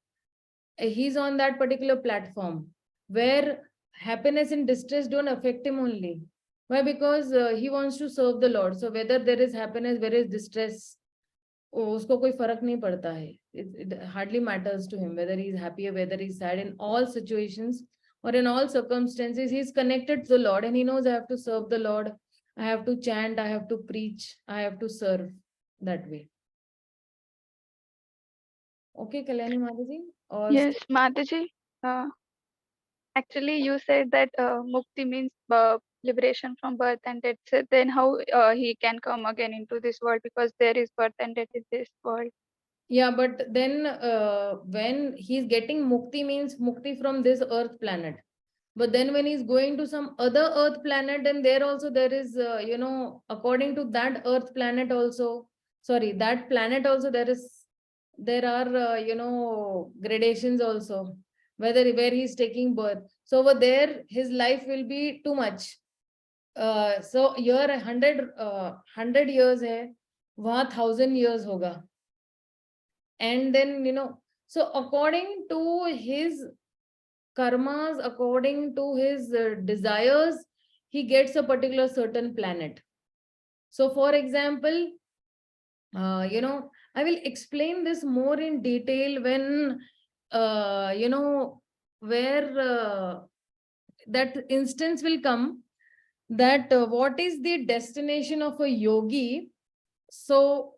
he's on that particular platform where happiness and distress don't affect him only. Why? Because he wants to serve the Lord. So whether there is happiness, where is distress, उसको कोई फर्क नहीं पड़ता है. It hardly matters to him whether he is happy or whether he is sad. In all situations or in all circumstances, he is connected to the Lord and he knows I have to serve the Lord. I have to chant, I have to preach, I have to serve that way. Okay, Kalyani Mataji? Or Yes, Mataji. Actually, you said that mukti means liberation from birth and death. So then how he can come again into this world, because there is birth and death in this world. yeah, but then when he's getting mukti means mukti from this earth planet. But then when he's going to some other earth planet, then there also there is, according to that earth planet also, that planet also there are, gradations also, where he's taking birth. So over there, his life will be too much. So here 100 years hai, wahan 1000 years hoga. And then, so according to his karmas, according to his desires, he gets a particular certain planet. So for example, I will explain this more in detail when, where that instance will come, that what is the destination of a yogi. So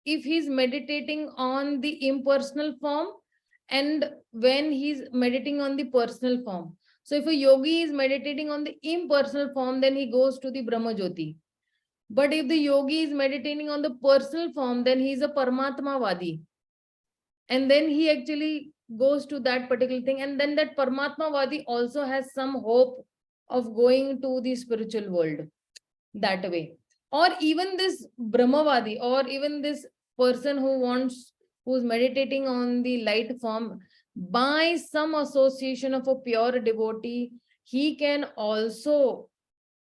if he's meditating on the impersonal form and when he's meditating on the personal form. So if a yogi is meditating on the impersonal form, then he goes to the Brahma Jyoti. But if the yogi is meditating on the personal form, then he is a Paramatma Vadi. And then he actually goes to that particular thing. And then that Paramatma Vadi also has some hope of going to the spiritual world that way. Or even this Brahmavadi, or even this person who's meditating on the light form, by some association of a pure devotee, he can also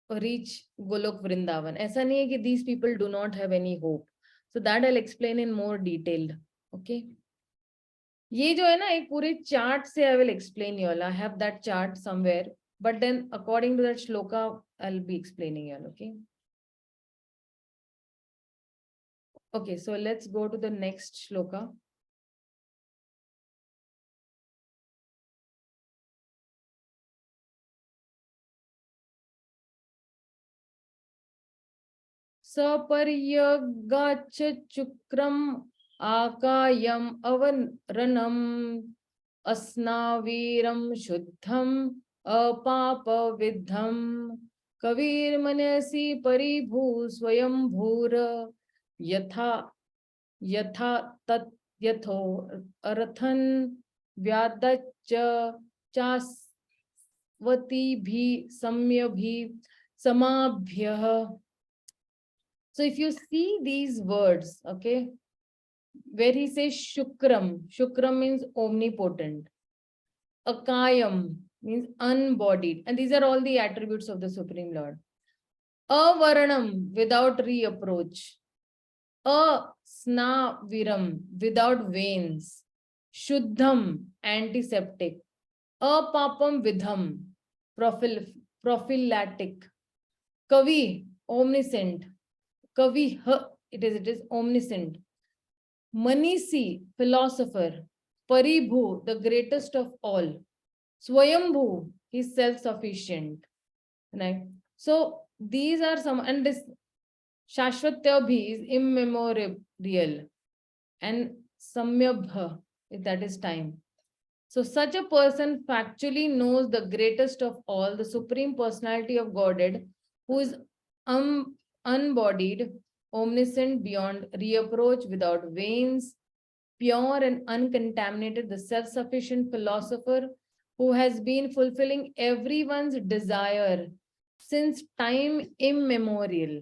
reach Golok Vrindavan. Aisa nahi hai ki these people do not have any hope. So that I'll explain in more detail. Okay. ये जो है ना एक पूरे chart से I will explain you all. I have that chart somewhere, but then according to that shloka, I'll be explaining you all. Okay. Okay, so let's go to the next shloka. Saparyagacha chukram akayam avaranam asnaviram shuddham apapa vidham kavir manasi paribhu swayam bhura yatha tat yatho arathan vyadacha chasvati bhi samyabhi samabhyah. So if you see these words, okay, where he says Shukram means omnipotent. Akayam means unbodied. And these are all the attributes of the Supreme Lord. Avaranam, without reapproach. Asnaviram, without veins. Shuddham, antiseptic. Apapam vidham, prophylactic. Kavi, omniscient. Kavi, it is omniscient. Manisi, philosopher. Paribhu, the greatest of all. Swayambhu, he is self-sufficient. Right? So these are some, and this Shashvatyabhi is immemorial. And Samyabha, that is time. So such a person factually knows the greatest of all, the Supreme Personality of Godhead, who is unbodied, omniscient, beyond reapproach, without veins, pure and uncontaminated, the self-sufficient philosopher who has been fulfilling everyone's desire since time immemorial.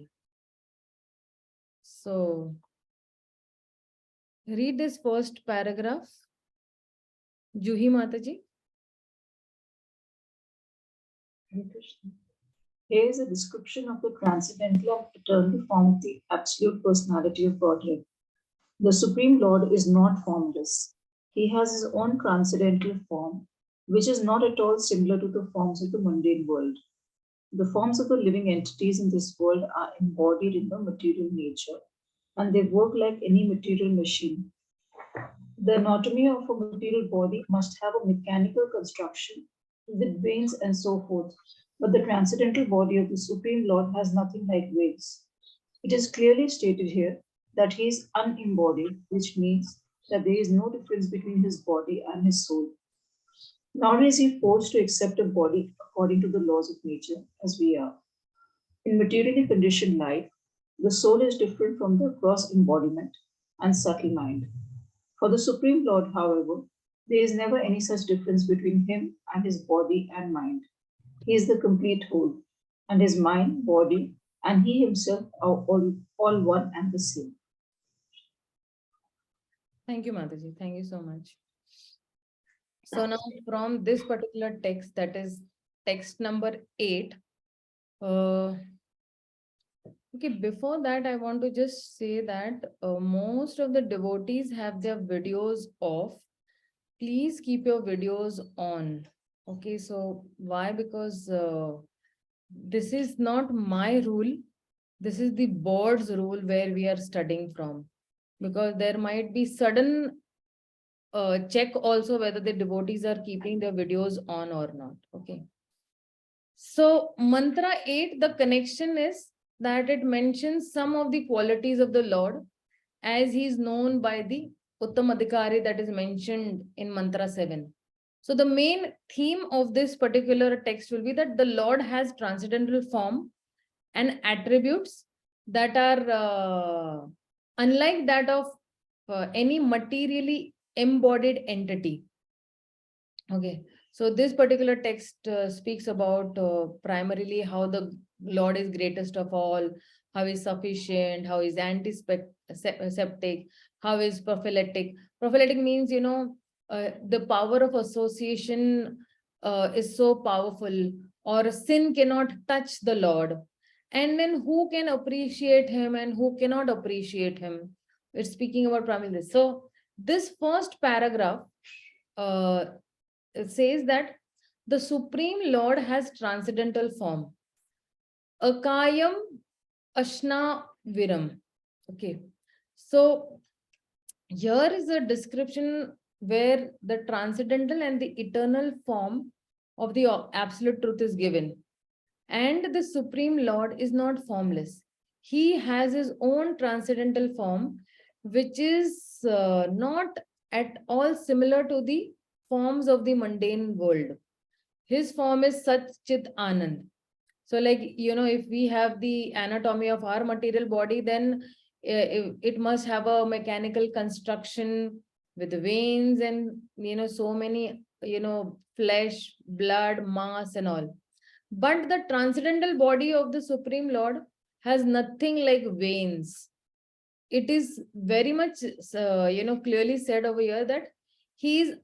So, read this first paragraph. Juhi Mataji. Hare Krishna. Here is a description of the transcendental and eternal form of the absolute personality of Godhead. The Supreme Lord is not formless. He has his own transcendental form, which is not at all similar to the forms of the mundane world. The forms of the living entities in this world are embodied in the material nature, and they work like any material machine. The anatomy of a material body must have a mechanical construction with veins and so forth, but the transcendental body of the Supreme Lord has nothing like veins. It is clearly stated here that he is unembodied, which means that there is no difference between his body and his soul. Nor is he forced to accept a body according to the laws of nature as we are. In materially conditioned life, the soul is different from the gross embodiment and subtle mind. For the Supreme Lord, however, there is never any such difference between him and his body and mind. He is the complete whole, and his mind, body, and he himself are all one and the same. Thank you, Mataji. Thank you so much. So now from this particular text, that is text number 8. Okay, before that, I want to just say that most of the devotees have their videos off. Please keep your videos on. Okay, so why? Because this is not my rule. This is the board's rule where we are studying from. Because there might be sudden check also whether the devotees are keeping their videos on or not. Okay. So mantra 8, the connection is that it mentions some of the qualities of the Lord as he is known by the Uttamadhikari that is mentioned in mantra 7. So the main theme of this particular text will be that the Lord has transcendental form and attributes that are unlike that of any materially embodied entity. Okay, so this particular text speaks about primarily how the Lord is greatest of all, how is sufficient, how is antiseptic, how is prophylatic. Prophylatic means, the power of association is so powerful, or sin cannot touch the Lord. And then who can appreciate him and who cannot appreciate him? It's speaking about primarily this. So this first paragraph it says that the Supreme Lord has transcendental form. Akayam Ashna Viram. Okay. So here is a description where the transcendental and the eternal form of the absolute truth is given. And the Supreme Lord is not formless. He has his own transcendental form, which is not at all similar to the forms of the mundane world. His form is Sat Chit Anand. So like, if we have the anatomy of our material body, then it must have a mechanical construction with veins and, so many, flesh, blood, mass and all. But the transcendental body of the Supreme Lord has nothing like veins. It is very much, clearly said over here that he is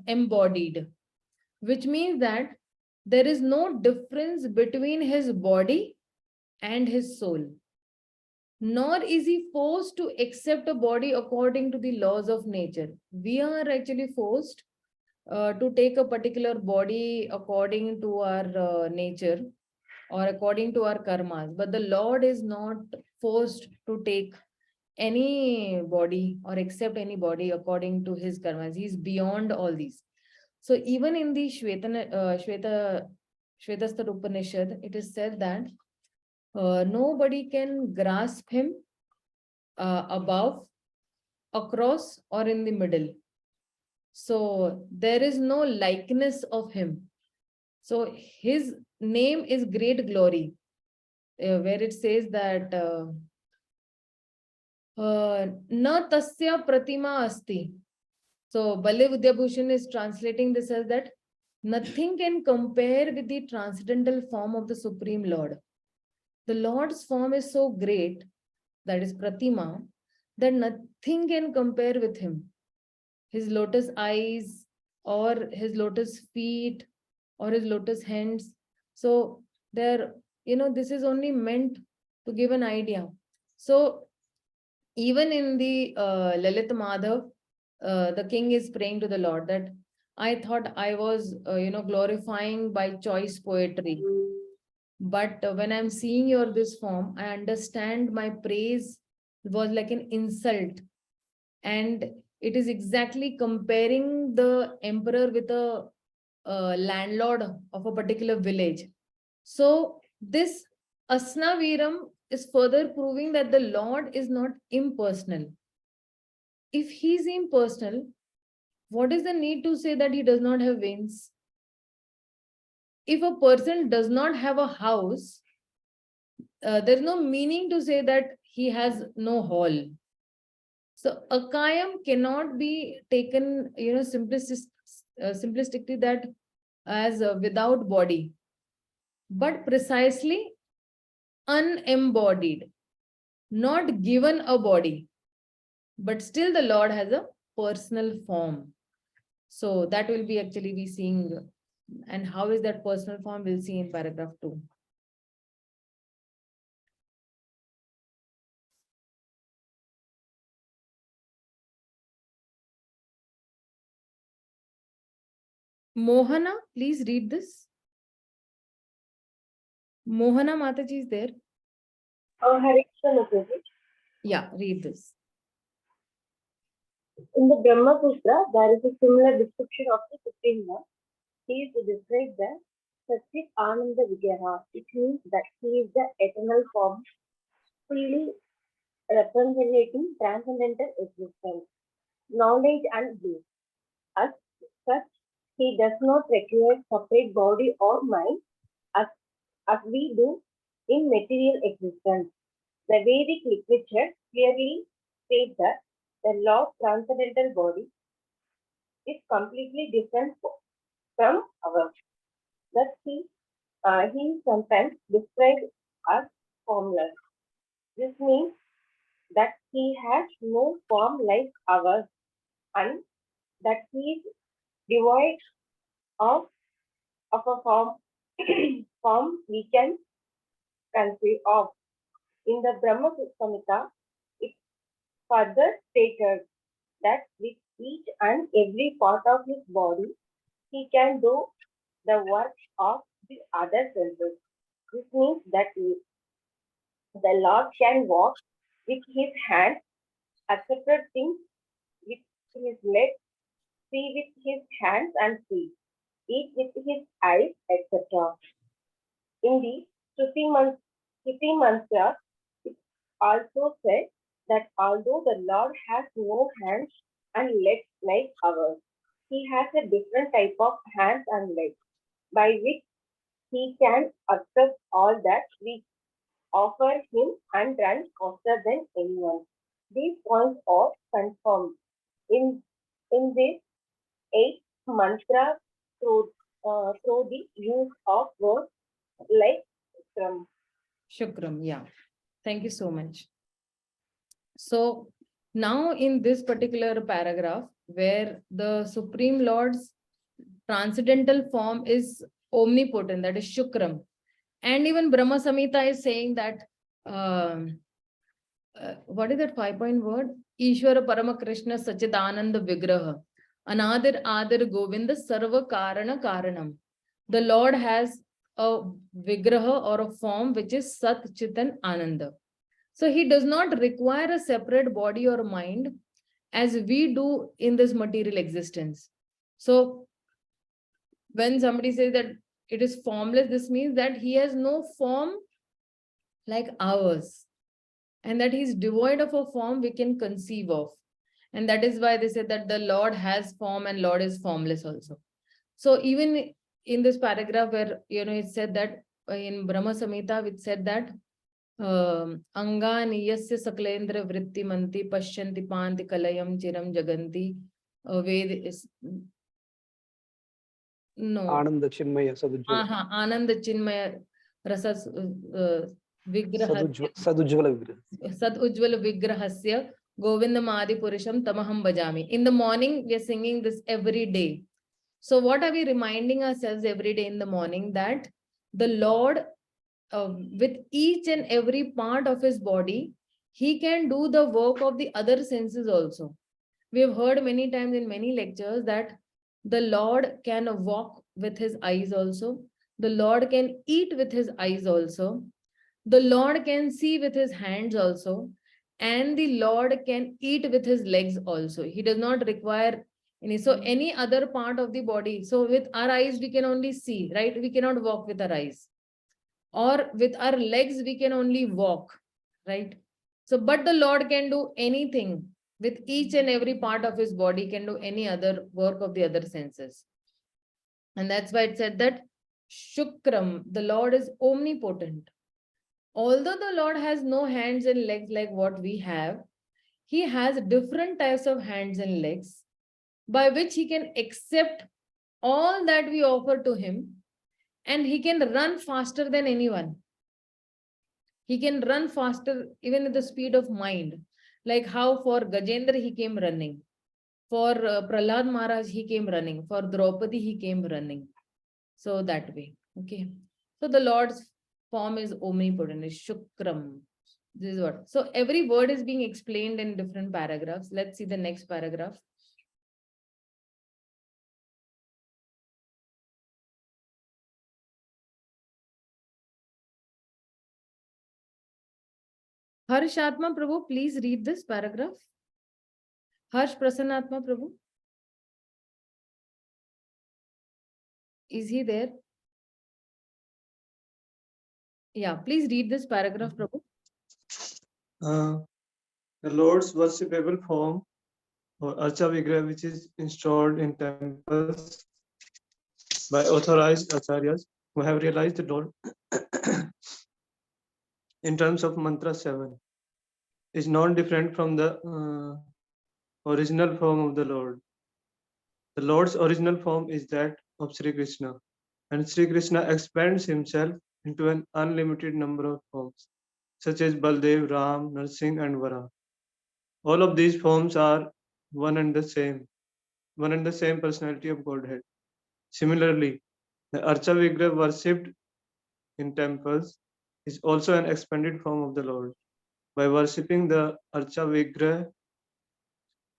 embodied, which means that there is no difference between his body and his soul. Nor is he forced to accept a body according to the laws of nature. We are actually forced to take a particular body according to our nature or according to our karmas. But the Lord is not forced to take any body or accept any body according to his karmas. He's beyond all these. So even in the Shvetastar Upanishad, it is said that nobody can grasp him above, across, or in the middle. So there is no likeness of him. So his name is great glory, where it says that na tasya pratima asti. So Bale Vidyabhushan is translating this as that nothing can compare with the transcendental form of the Supreme Lord. The Lord's form is so great, that is Pratima, that nothing can compare with him. His lotus eyes or his lotus feet or his lotus hands. So there, this is only meant to give an idea. So even in the Lalit Madhav, the king is praying to the Lord that I thought I was, glorifying by choice poetry. But when I'm seeing your this form, I understand my praise was like an insult. And it is exactly comparing the emperor with a landlord of a particular village. So this Asnaviram is further proving that the Lord is not impersonal. If he's impersonal, what is the need to say that he does not have wings? If a person does not have a house, there's no meaning to say that he has no hall. So akayam cannot be taken, simplistically that as without body, but precisely unembodied, not given a body, but still the Lord has a personal form. So that will be actually be seeing, and how is that personal form, we'll see in paragraph 2. Mohana, please read this. Mohana Mataji is there. Hare Krishna Mataji. Yeah, read this. In the Brahma Sutra, there is a similar description of the Supreme Lord. He is described as Satchit Ananda Vigraha. It means that he is the eternal form, fully representing transcendental existence, knowledge and bliss. As such, he does not require separate body or mind as we do in material existence. The Vedic literature clearly states that the Lord's transcendental body is completely different from ours. Thus, he is sometimes described as formless. This means that he has no form like ours and that he is devoid of a form, form we can conceive of. In the Brahma Samhita, it further stated that with each and every part of his body, he can do the work of the other senses. This means that the Lord can walk with his hands, accept things with his legs, see with his hands and feet, eat with his eyes, etc. In the Shruti Mantra, it also said that although the Lord has no hands and legs like ours, he has a different type of hands and legs by which he can accept all that we offer him and run faster than anyone. These points are confirmed in this 8th mantra through the use of words like Shukram. Shukram, yeah. Thank you so much. So now in this particular paragraph, where the Supreme Lord's transcendental form is omnipotent, that is Shukram. And even Brahma Samhita is saying that, what is that 5-point word? Ishvara Parama Krishna Sachidananda Vigraha. Anadar Adar Govinda Sarva Karana Karanam. The Lord has a Vigraha or a form which is Sat Chitan Ananda. So he does not require a separate body or mind as we do in this material existence. So when somebody says that it is formless, this means that he has no form like ours, and that he is devoid of a form we can conceive of. And that is why they say that the Lord has form and Lord is formless also. So even in this paragraph where, it said that in Brahma Samhita, it said that Angani yasya saklendra vritti manti pashyanti panti kalayam chiram jaganti. Ved is no. Ananda Chinmaya Sadujvala. Ananda Chinmaya Rasas Vigrahasya. Sadujvala Vigrahasya. Sadujvala Vigrahasya Govinda Madi Purusham Tamaham Bajami. In the morning, we are singing this every day. So what are we reminding ourselves every day in the morning? That the Lord, with each and every part of his body, he can do the work of the other senses also. We have heard many times in many lectures that the Lord can walk with his eyes also. The Lord can eat with his eyes also. The Lord can see with his hands also. And the Lord can eat with his legs also. He does not require any other part of the body. So with our eyes, we can only see, right? We cannot walk with our eyes. Or with our legs, we can only walk, right? So, but the Lord can do anything with each and every part of his body, can do any other work of the other senses. And that's why it said that Shukram, the Lord is omnipotent. Although the Lord has no hands and legs like what we have, he has different types of hands and legs by which he can accept all that we offer to him, and he can run faster than anyone. He can run faster even at the speed of mind. Like how for Gajendra he came running. For Prahlad Maharaj he came running. For Draupadi he came running. So that way. Okay. So the Lord's form is omnipotent, is Shukram. This is what. So every word is being explained in different paragraphs. Let's see the next paragraph. Harshatma Prabhu, please read this paragraph. Harsh Prasannatma Prabhu. Is he there? Yeah, please read this paragraph, Prabhu. The Lord's worshipable form or Archa Vigraha, which is installed in temples by authorized acharyas who have realized the Lord in terms of mantra 7, is not different from the original form of the Lord. The Lord's original form is that of Sri Krishna, and Sri Krishna expands himself into an unlimited number of forms, such as Baldev, Ram, Narsingh, and Vara. All of these forms are one and the same personality of Godhead. Similarly, the Archa Vigraha worshipped in temples is also an expanded form of the Lord. By worshipping the Archa Vigraha,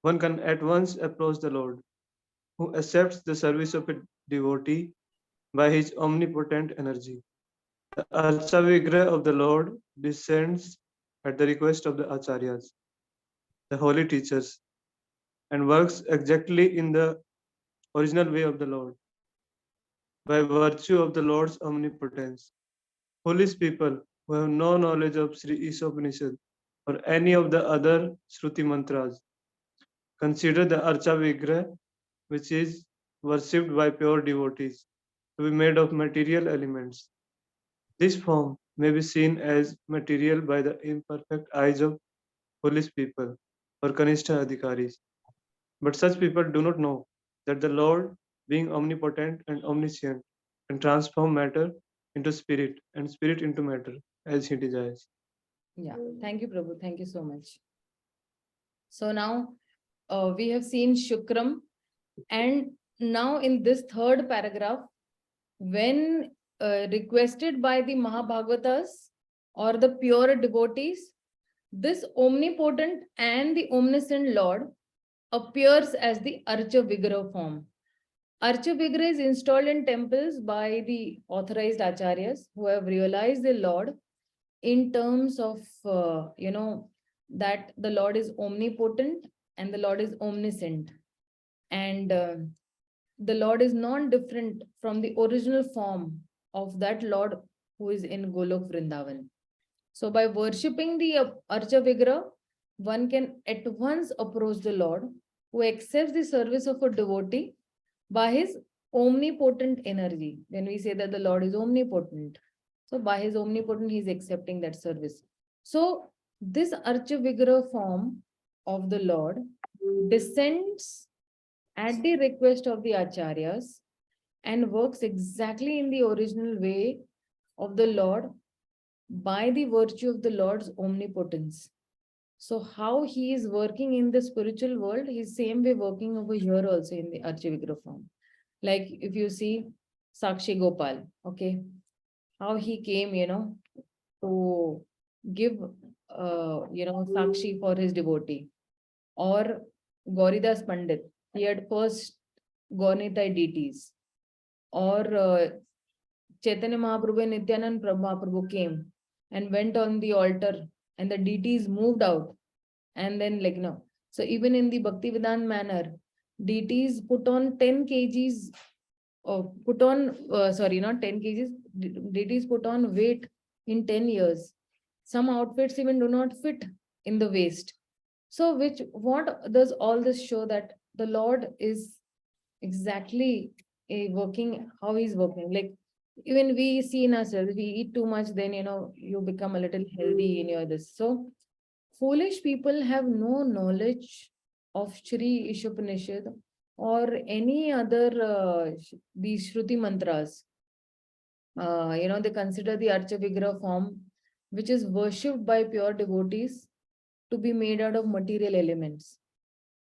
one can at once approach the Lord, who accepts the service of a devotee by his omnipotent energy. The Archa Vigraha of the Lord descends at the request of the Acharyas, the holy teachers, and works exactly in the original way of the Lord. By virtue of the Lord's omnipotence, foolish people who have no knowledge of Sri ISHOPANISHAD or any of the other Shruti mantras consider the Archa Vigraha, which is worshipped by pure devotees, to be made of material elements. This form may be seen as material by the imperfect eyes of foolish people or Kanishta Adhikaris. But such people do not know that the Lord, being omnipotent and omniscient, can transform matter into spirit and spirit into matter as he desires. Yeah, thank you, Prabhu. Thank you so much. So now we have seen Shukram, and now in this third paragraph, when requested by the Mahabhagavatas or the pure devotees, this omnipotent and the omniscient Lord appears as the Archa Vigraha form. Archa Vigraha is installed in temples by the authorized acharyas who have realized the Lord in terms of, that the Lord is omnipotent and the Lord is omniscient. And the Lord is non-different from the original form of that Lord who is in Golok Vrindavan. So by worshipping the Archa Vigraha, one can at once approach the Lord who accepts the service of a devotee by his omnipotent energy. When we say that the Lord is omnipotent, so by his omnipotent, he is accepting that service. So this Archa Vigraha form of the Lord descends at the request of the acharyas and works exactly in the original way of the Lord by the virtue of the Lord's omnipotence. So how he is working in the spiritual world, he's same way working over here also in the Archa Vigraha form. Like if you see Sakshi Gopal, okay, how he came, to give, Sakshi for his devotee. Or Gauridas Pandit, he had first Gaunitai deities. Or Chaitanya Mahaprabhu and Nityanand Mahaprabhu came and went on the altar, and the deities moved out. And then, so even in the Bhaktivedanta manner, deities put on 10 kgs, or put on, sorry, not 10 kgs, deities put on weight in 10 years. Some outfits even do not fit in the waist. So, what does all this show? That the Lord is exactly working, how he's working. Like, even we see in ourselves, we eat too much, then, you become a little healthy in your this. So, foolish people have no knowledge of Shri ISHOPANISHAD or any other these Shruti mantras. They consider the Archa Vigraha form, which is worshipped by pure devotees, to be made out of material elements.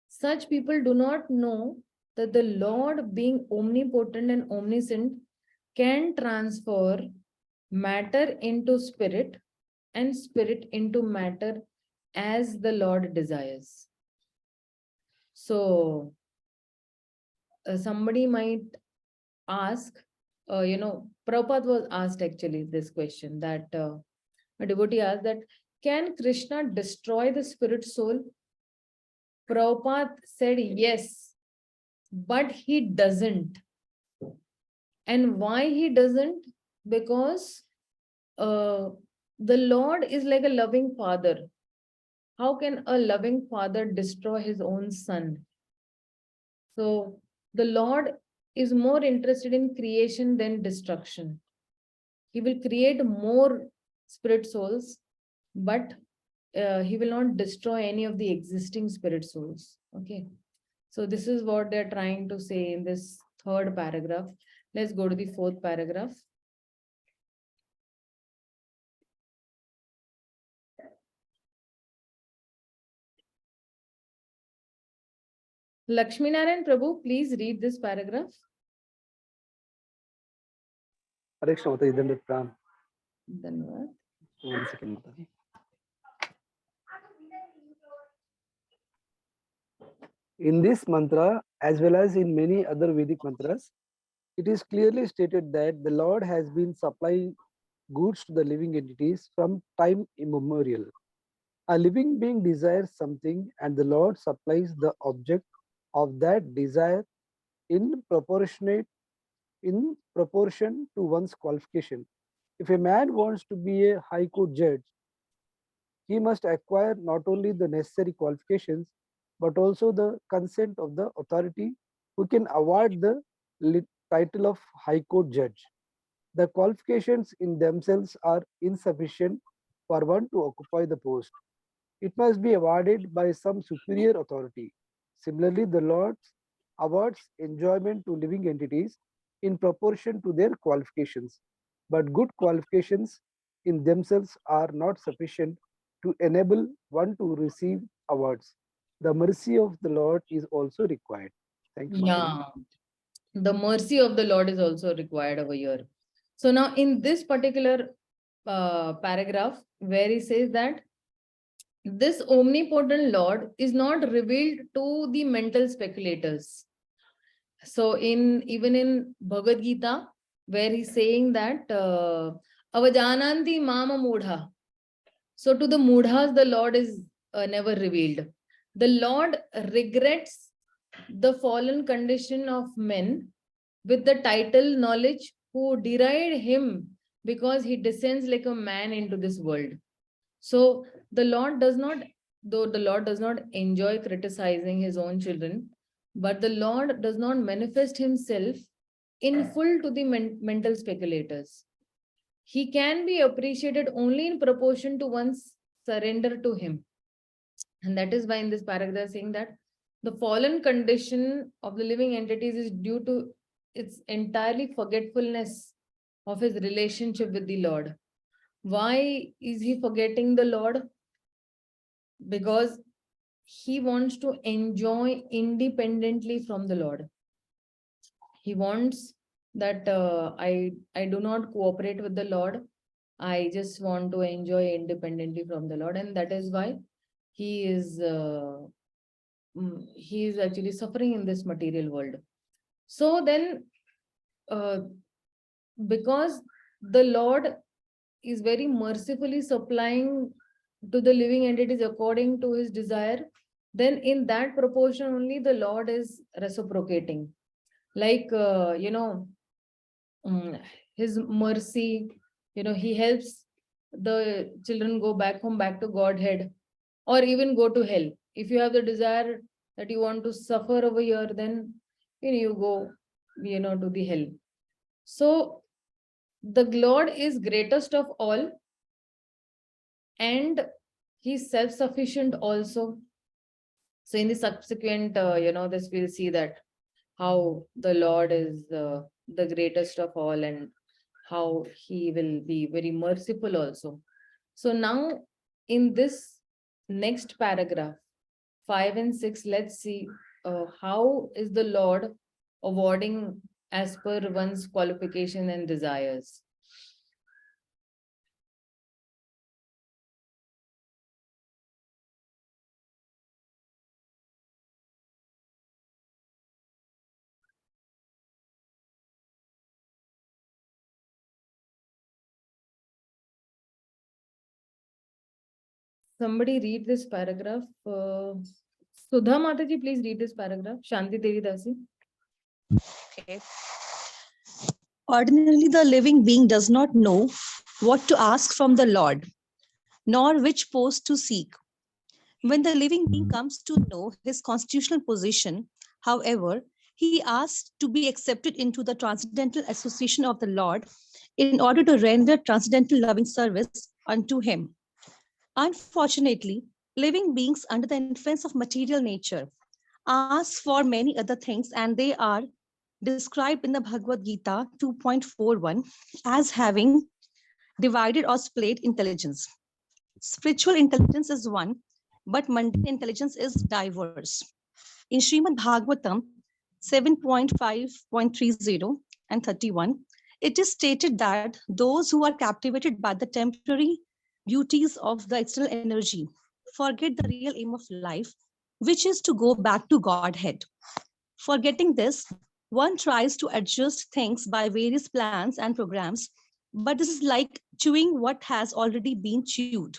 Such people do not know that the Lord, being omnipotent and omniscient, can transfer matter into spirit and spirit into matter as the Lord desires. So, somebody might ask, Prabhupada was asked actually this question, that a devotee asked that, can Krishna destroy the spirit soul? Prabhupada said yes, but he doesn't. And why he doesn't? Because the Lord is like a loving father. How can a loving father destroy his own son? So the Lord is more interested in creation than destruction. He will create more spirit souls, but he will not destroy any of the existing spirit souls. Okay. So this is what they're trying to say in this third paragraph. Let's go to the fourth paragraph. Lakshmi Narayan Prabhu, please read this paragraph. Hare Krishna Mataji, Dandavat Pranam. Dhanyavad. 1 second, Mataji. In this mantra, as well as in many other Vedic mantras, it is clearly stated that the Lord has been supplying goods to the living entities from time immemorial. A living being desires something, and the Lord supplies the object of that desire in proportion to one's qualification. If a man wants to be a high court judge, he must acquire not only the necessary qualifications, but also the consent of the authority who can award the title of high court judge. The qualifications in themselves are insufficient for one to occupy the post. It must be awarded by some superior authority. Similarly, the Lord awards enjoyment to living entities in proportion to their qualifications. But good qualifications in themselves are not sufficient to enable one to receive awards. The mercy of the Lord is also required. Thank you. Yeah, the mercy of the Lord is also required over here. So now in this particular paragraph, where he says that this omnipotent Lord is not revealed to the mental speculators. So even in Bhagavad Gita, where he's saying that avajananti mama mudha. So to the mudhas, the Lord is never revealed. The Lord regrets the fallen condition of men with the title knowledge, who deride him because he descends like a man into this world. So the Lord does not, though the Lord does not enjoy criticizing his own children, but the Lord does not manifest himself in full to the mental speculators. He can be appreciated only in proportion to one's surrender to him. And that is why in this paragraph saying that the fallen condition of the living entities is due to its entirely forgetfulness of his relationship with the Lord. Why is he forgetting the Lord? Because he wants to enjoy independently from the Lord. He wants that I do not cooperate with the Lord. I just want to enjoy independently from the Lord, and that is why he is actually suffering in this material world. So then, because the Lord is very mercifully supplying to the living entities according to his desire, then in that proportion only the Lord is reciprocating. Like, his mercy, he helps the children go back home, back to Godhead, or even go to hell. If you have the desire that you want to suffer over here, then you go, to the hell. So the Lord is greatest of all, and he's self-sufficient also. So in the subsequent, this we'll see that how the Lord is the greatest of all, and how he will be very merciful also. So now in this next paragraph, 5 and 6, let's see how is the Lord awarding as per one's qualification and desires. Somebody read this paragraph. Sudha Mataji, please read this paragraph. Shanti Devi Dasi. Okay. Ordinarily, the living being does not know what to ask from the Lord, nor which post to seek. When the living being comes to know his constitutional position, however, he asks to be accepted into the transcendental association of the Lord in order to render transcendental loving service unto him. Unfortunately, living beings under the influence of material nature ask for many other things, and they are described in the Bhagavad Gita 2.41 as having divided or split intelligence. Spiritual intelligence is one, but mundane intelligence is diverse. In Srimad Bhagavatam 7.5.30 and 31, it is stated that those who are captivated by the temporary beauties of the external energy forget the real aim of life, which is to go back to Godhead. Forgetting this, one tries to adjust things by various plans and programs, but this is like chewing what has already been chewed.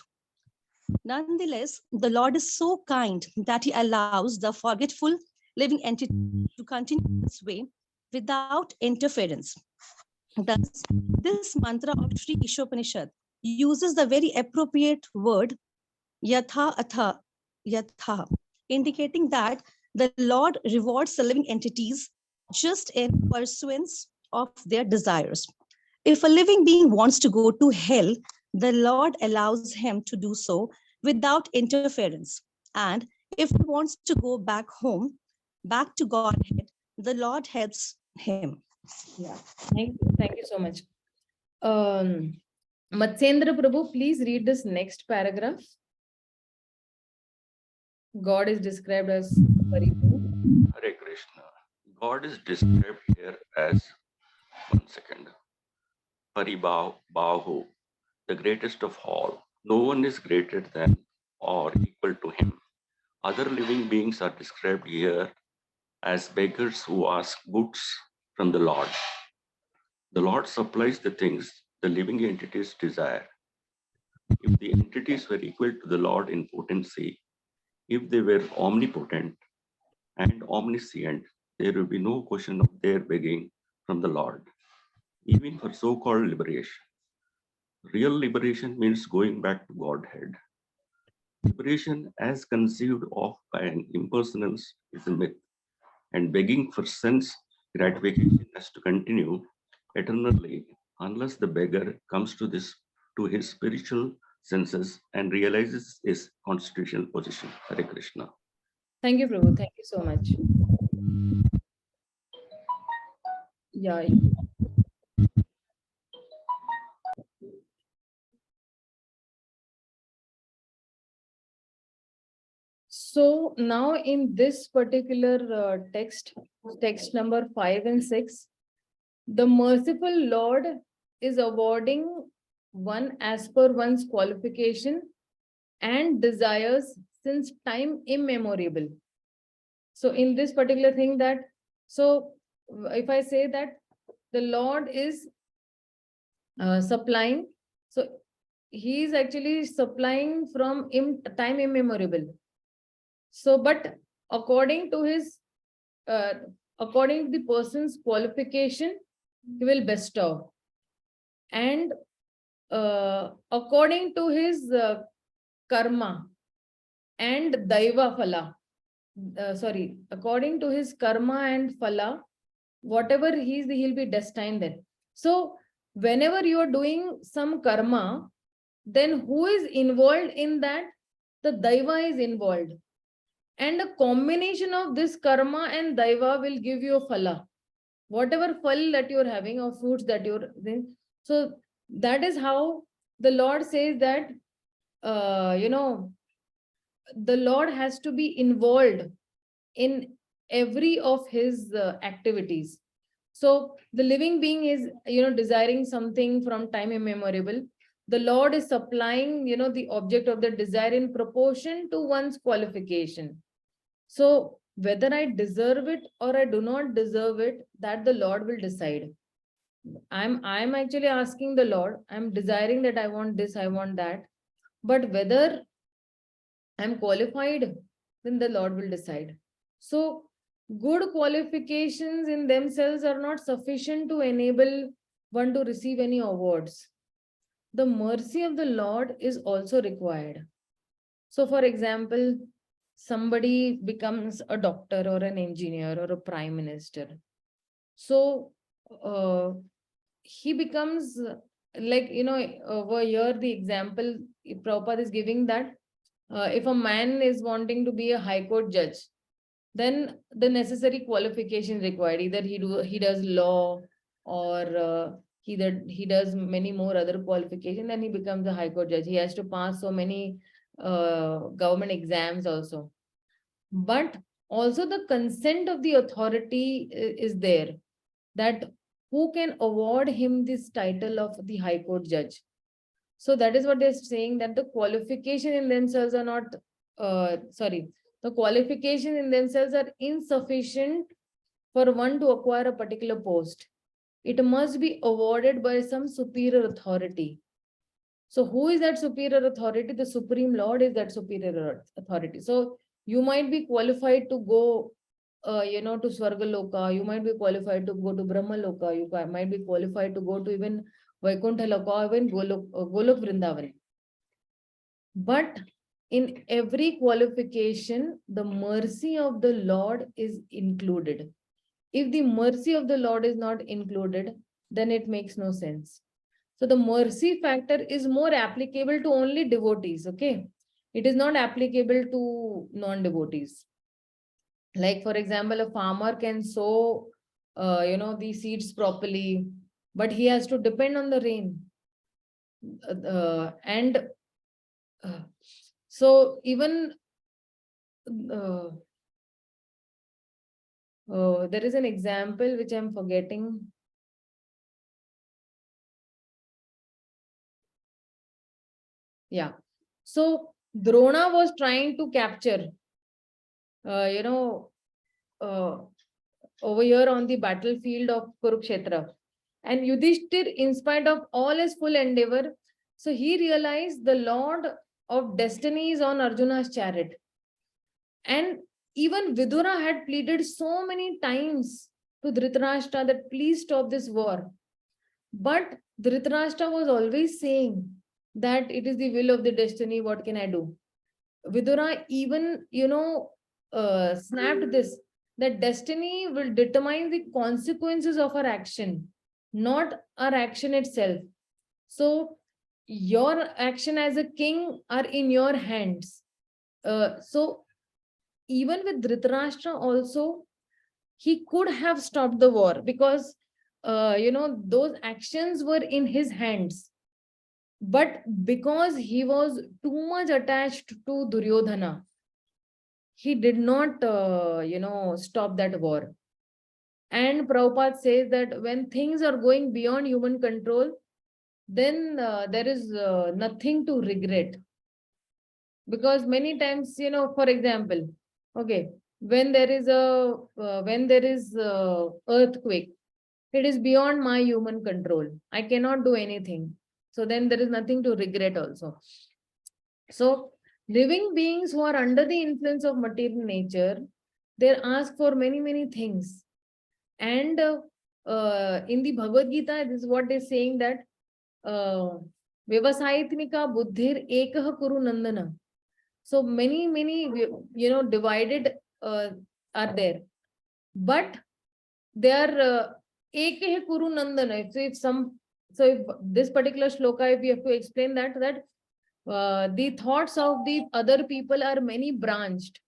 Nonetheless, the Lord is so kind that he allows the forgetful living entity to continue this way without interference. Thus, this mantra of Sri ISHOPANISHAD uses the very appropriate word yatha atha, yatha, indicating that the Lord rewards the living entities just in pursuance of their desires. If a living being wants to go to hell, the Lord allows him to do so without interference. And if he wants to go back home, back to Godhead, the Lord helps him. Yeah, thank you so much. Matsyendra Prabhu, please read this next paragraph. God is described as Paripu. Hare Krishna. God is described here as, one second, Bahu, the greatest of all. No one is greater than or equal to him. Other living beings are described here as beggars who ask goods from the Lord. The Lord supplies the things the living entities desire. If the entities were equal to the Lord in potency, if they were omnipotent and omniscient, there will be no question of their begging from the Lord, even for so-called liberation. Real liberation means going back to Godhead. Liberation as conceived of by an impersonalist is a myth, and begging for sense gratification has to continue eternally unless the beggar comes to his spiritual senses and realizes his constitutional position. Hare Krishna. Thank you, Prabhu. Thank you so much. Yeah. So now in this particular text number 5 and 6, the merciful Lord is awarding one as per one's qualification and desires since time immemorable. So in this particular thing that, so if I say that the Lord is supplying, so he is actually supplying from time immemorable. So, but according to his, according to the person's qualification, he will bestow. And according to his karma and daiva phala, according to his karma and phala, whatever he'll be destined then. So whenever you are doing some karma, then who is involved in that? The daiva is involved. And a combination of this karma and daiva will give you a phala. Whatever phal that you're having or fruits that you're doing. So that is how the Lord says that, the Lord has to be involved in every of his activities. So the living being is, desiring something from time immemorable. The Lord is supplying, the object of the desire in proportion to one's qualification. So whether I deserve it or I do not deserve it, that the Lord will decide. I'm actually asking the Lord, I'm desiring that I want this, I want that. But whether I'm qualified, then the Lord will decide. So good qualifications in themselves are not sufficient to enable one to receive any awards. The mercy of the Lord is also required. So for example, somebody becomes a doctor or an engineer or a prime minister. So he becomes like, over here, the example Prabhupada is giving that if a man is wanting to be a high court judge, then the necessary qualification required, either he does law or he does many more other qualifications, then he becomes a high court judge. He has to pass so many government exams also. But also the consent of the authority is there, that who can award him this title of the high court judge. So that is what they're saying, that the qualification in themselves are not, the qualification in themselves are insufficient for one to acquire a particular post. It must be awarded by some superior authority. So who is that superior authority? The Supreme Lord is that superior authority. So you might be qualified to go, to Swarga Loka. You might be qualified to go to Brahma Loka. You might be qualified to go to even Vaikuntha Loka, even Golok Vrindavan. But in every qualification, the mercy of the Lord is included. If the mercy of the Lord is not included, then it makes no sense. So the mercy factor is more applicable to only devotees, okay? It is not applicable to non-devotees. Like, for example, a farmer can sow, the seeds properly, but he has to depend on the rain. So even there is an example which I'm forgetting. Yeah. So Drona was trying to capture, over here on the battlefield of Kurukshetra. And Yudhishthir, in spite of all his full endeavor, so he realized the Lord of Destiny is on Arjuna's chariot. And even Vidura had pleaded so many times to Dhritarashtra that please stop this war. But Dhritarashtra was always saying that it is the will of the destiny, what can I do? Vidura even, snapped this, that destiny will determine the consequences of our action, not our action itself. So your action as a king are in your hands. So even with Dhritarashtra also, he could have stopped the war because, those actions were in his hands. But because he was too much attached to Duryodhana, he did not, stop that war. And Prabhupada says that when things are going beyond human control, then there is nothing to regret. Because many times, for example, okay, when there is earthquake, it is beyond my human control. I cannot do anything. So then there is nothing to regret also. So living beings who are under the influence of material nature, they ask for many, many things. And in the Bhagavad Gita, this is what they're saying, that Vyavasayitmika buddhir ekah kuru nandana. So many, divided are there. But they are ekah kuru nandana. So if this particular shloka, if we have to explain that the thoughts of the other people are many branched,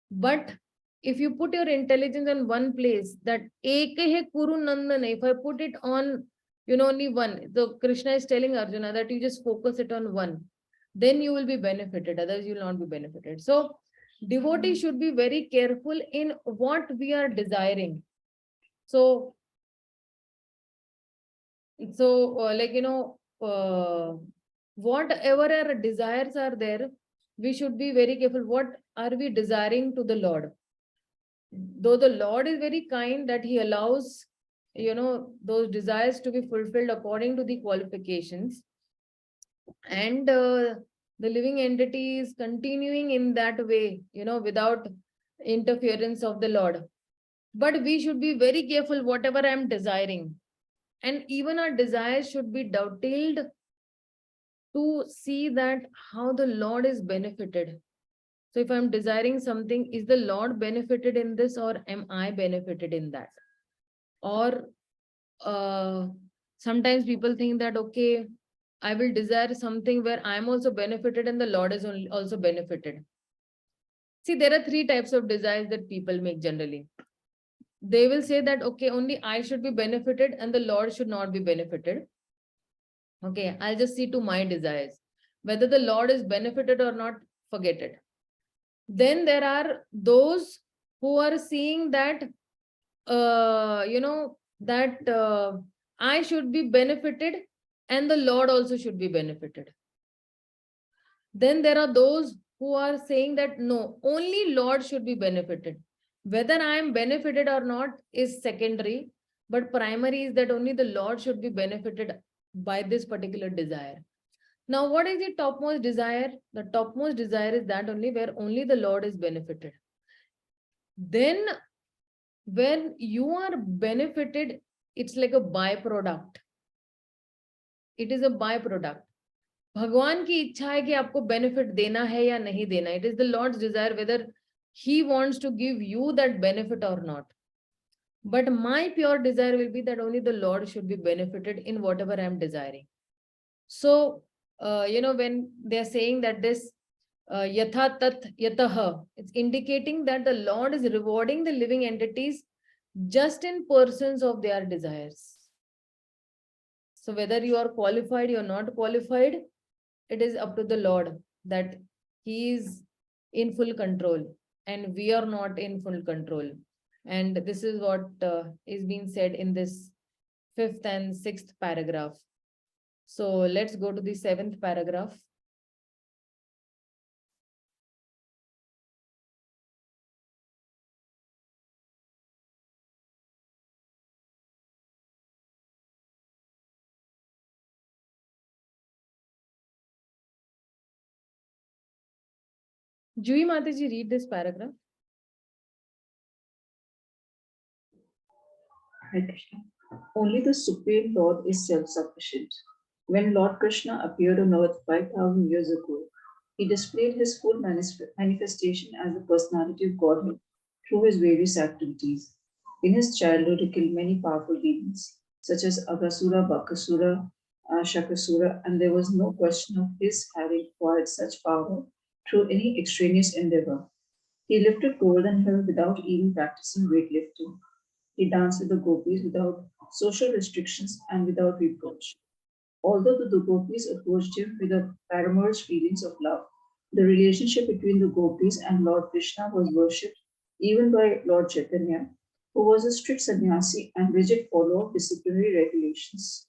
but if you put your intelligence in one place, that ekah kuru nandana, if I put it on, only one, so Krishna is telling Arjuna that you just focus it on one, then you will be benefited, otherwise you will not be benefited. So devotee should be very careful in what we are desiring. So whatever our desires are there, we should be very careful. What are we desiring to the Lord? Though the Lord is very kind that he allows, those desires to be fulfilled according to the qualifications, and the living entity is continuing in that way, without interference of the Lord. But we should be very careful whatever I am desiring. And even our desires should be dovetailed to see that how the Lord is benefited. So if I'm desiring something, is the Lord benefited in this, or am I benefited in that? Or sometimes people think that, okay, I will desire something where I'm also benefited and the Lord is also benefited. See, there are three types of desires that people make generally. They will say that, okay, only I should be benefited and the Lord should not be benefited. Okay, I'll just see to my desires. Whether the Lord is benefited or not, forget it. Then there are those who are seeing that, I should be benefited and the Lord also should be benefited. Then there are those who are saying that, no, only Lord should be benefited. Whether I am benefited or not is secondary, but primary is that only the Lord should be benefited by this particular desire. Now, what is the topmost desire? The topmost desire is that only where only the Lord is benefited. Then when you are benefited, it's like a byproduct. It is a byproduct. भगवान की इच्छा है कि आपको benefit देना है या नहीं देना. It is the Lord's desire whether he wants to give you that benefit or not. But my pure desire will be that only the Lord should be benefited in whatever I am desiring. So, when they are saying that this yatha tat yataha, it's indicating that the Lord is rewarding the living entities just in persons of their desires. So whether you are qualified, you are not qualified, it is up to the Lord that he is in full control and we are not in full control. And this is what is being said in this 5th and 6th paragraph. So let's go to the 7th paragraph. Jui Mataji, read this paragraph. Hare Krishna. Only the Supreme Lord is self-sufficient. When Lord Krishna appeared on earth 5,000 years ago, he displayed his full manifestation as the personality of Godhead through his various activities. In his childhood, he killed many powerful demons, such as Aghasura, Bakasura, Shakasura, and there was no question of his having acquired such power through any extraneous endeavor. He lifted golden hill without even practicing weightlifting. He danced with the gopis without social restrictions and without reproach. Although the gopis approached him with a paramour's feelings of love, The relationship between the gopis and Lord Krishna was worshipped even by Lord Chaitanya, who was a strict sannyasi and rigid follower of disciplinary regulations.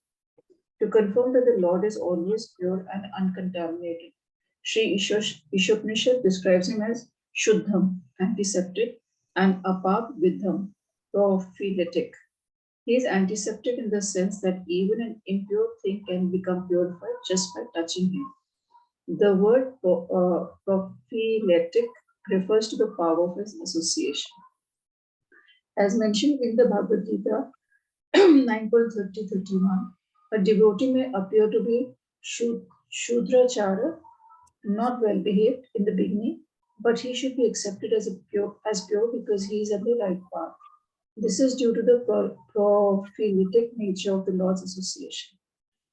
To confirm that the Lord is always pure and uncontaminated, Sri Ishopanishad describes him as Shuddham, antiseptic, and Apap Vidham, prophylatic. He is antiseptic in the sense that even an impure thing can become purified just by touching him. The word prophylatic refers to the power of his association. As mentioned in the Bhagavad Gita 9.30-31, a devotee may appear to be Shudrachara, not well behaved in the beginning, but he should be accepted as pure because he is on the right path. This is due to the prophylatic nature of the Lord's association.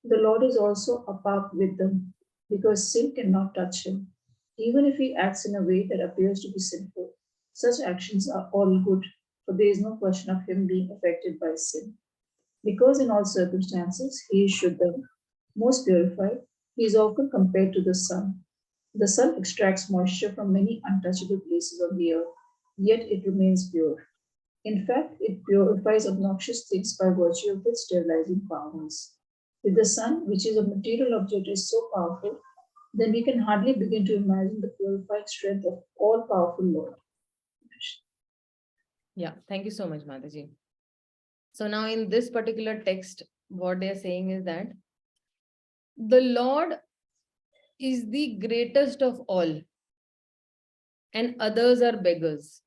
The Lord is also apart with them because sin cannot touch him. Even if he acts in a way that appears to be sinful, such actions are all good, for there is no question of him being affected by sin. Because in all circumstances he is Shuddha, most purified, he is often compared to the sun. The sun extracts moisture from many untouchable places on the earth, yet it remains pure. In fact, it purifies obnoxious things by virtue of its sterilizing powers. If the sun, which is a material object, is so powerful, then we can hardly begin to imagine the purifying strength of all-powerful Lord. Yeah, thank you so much, Mataji. So now in this particular text, what they are saying is that the Lord is the greatest of all, and others are beggars.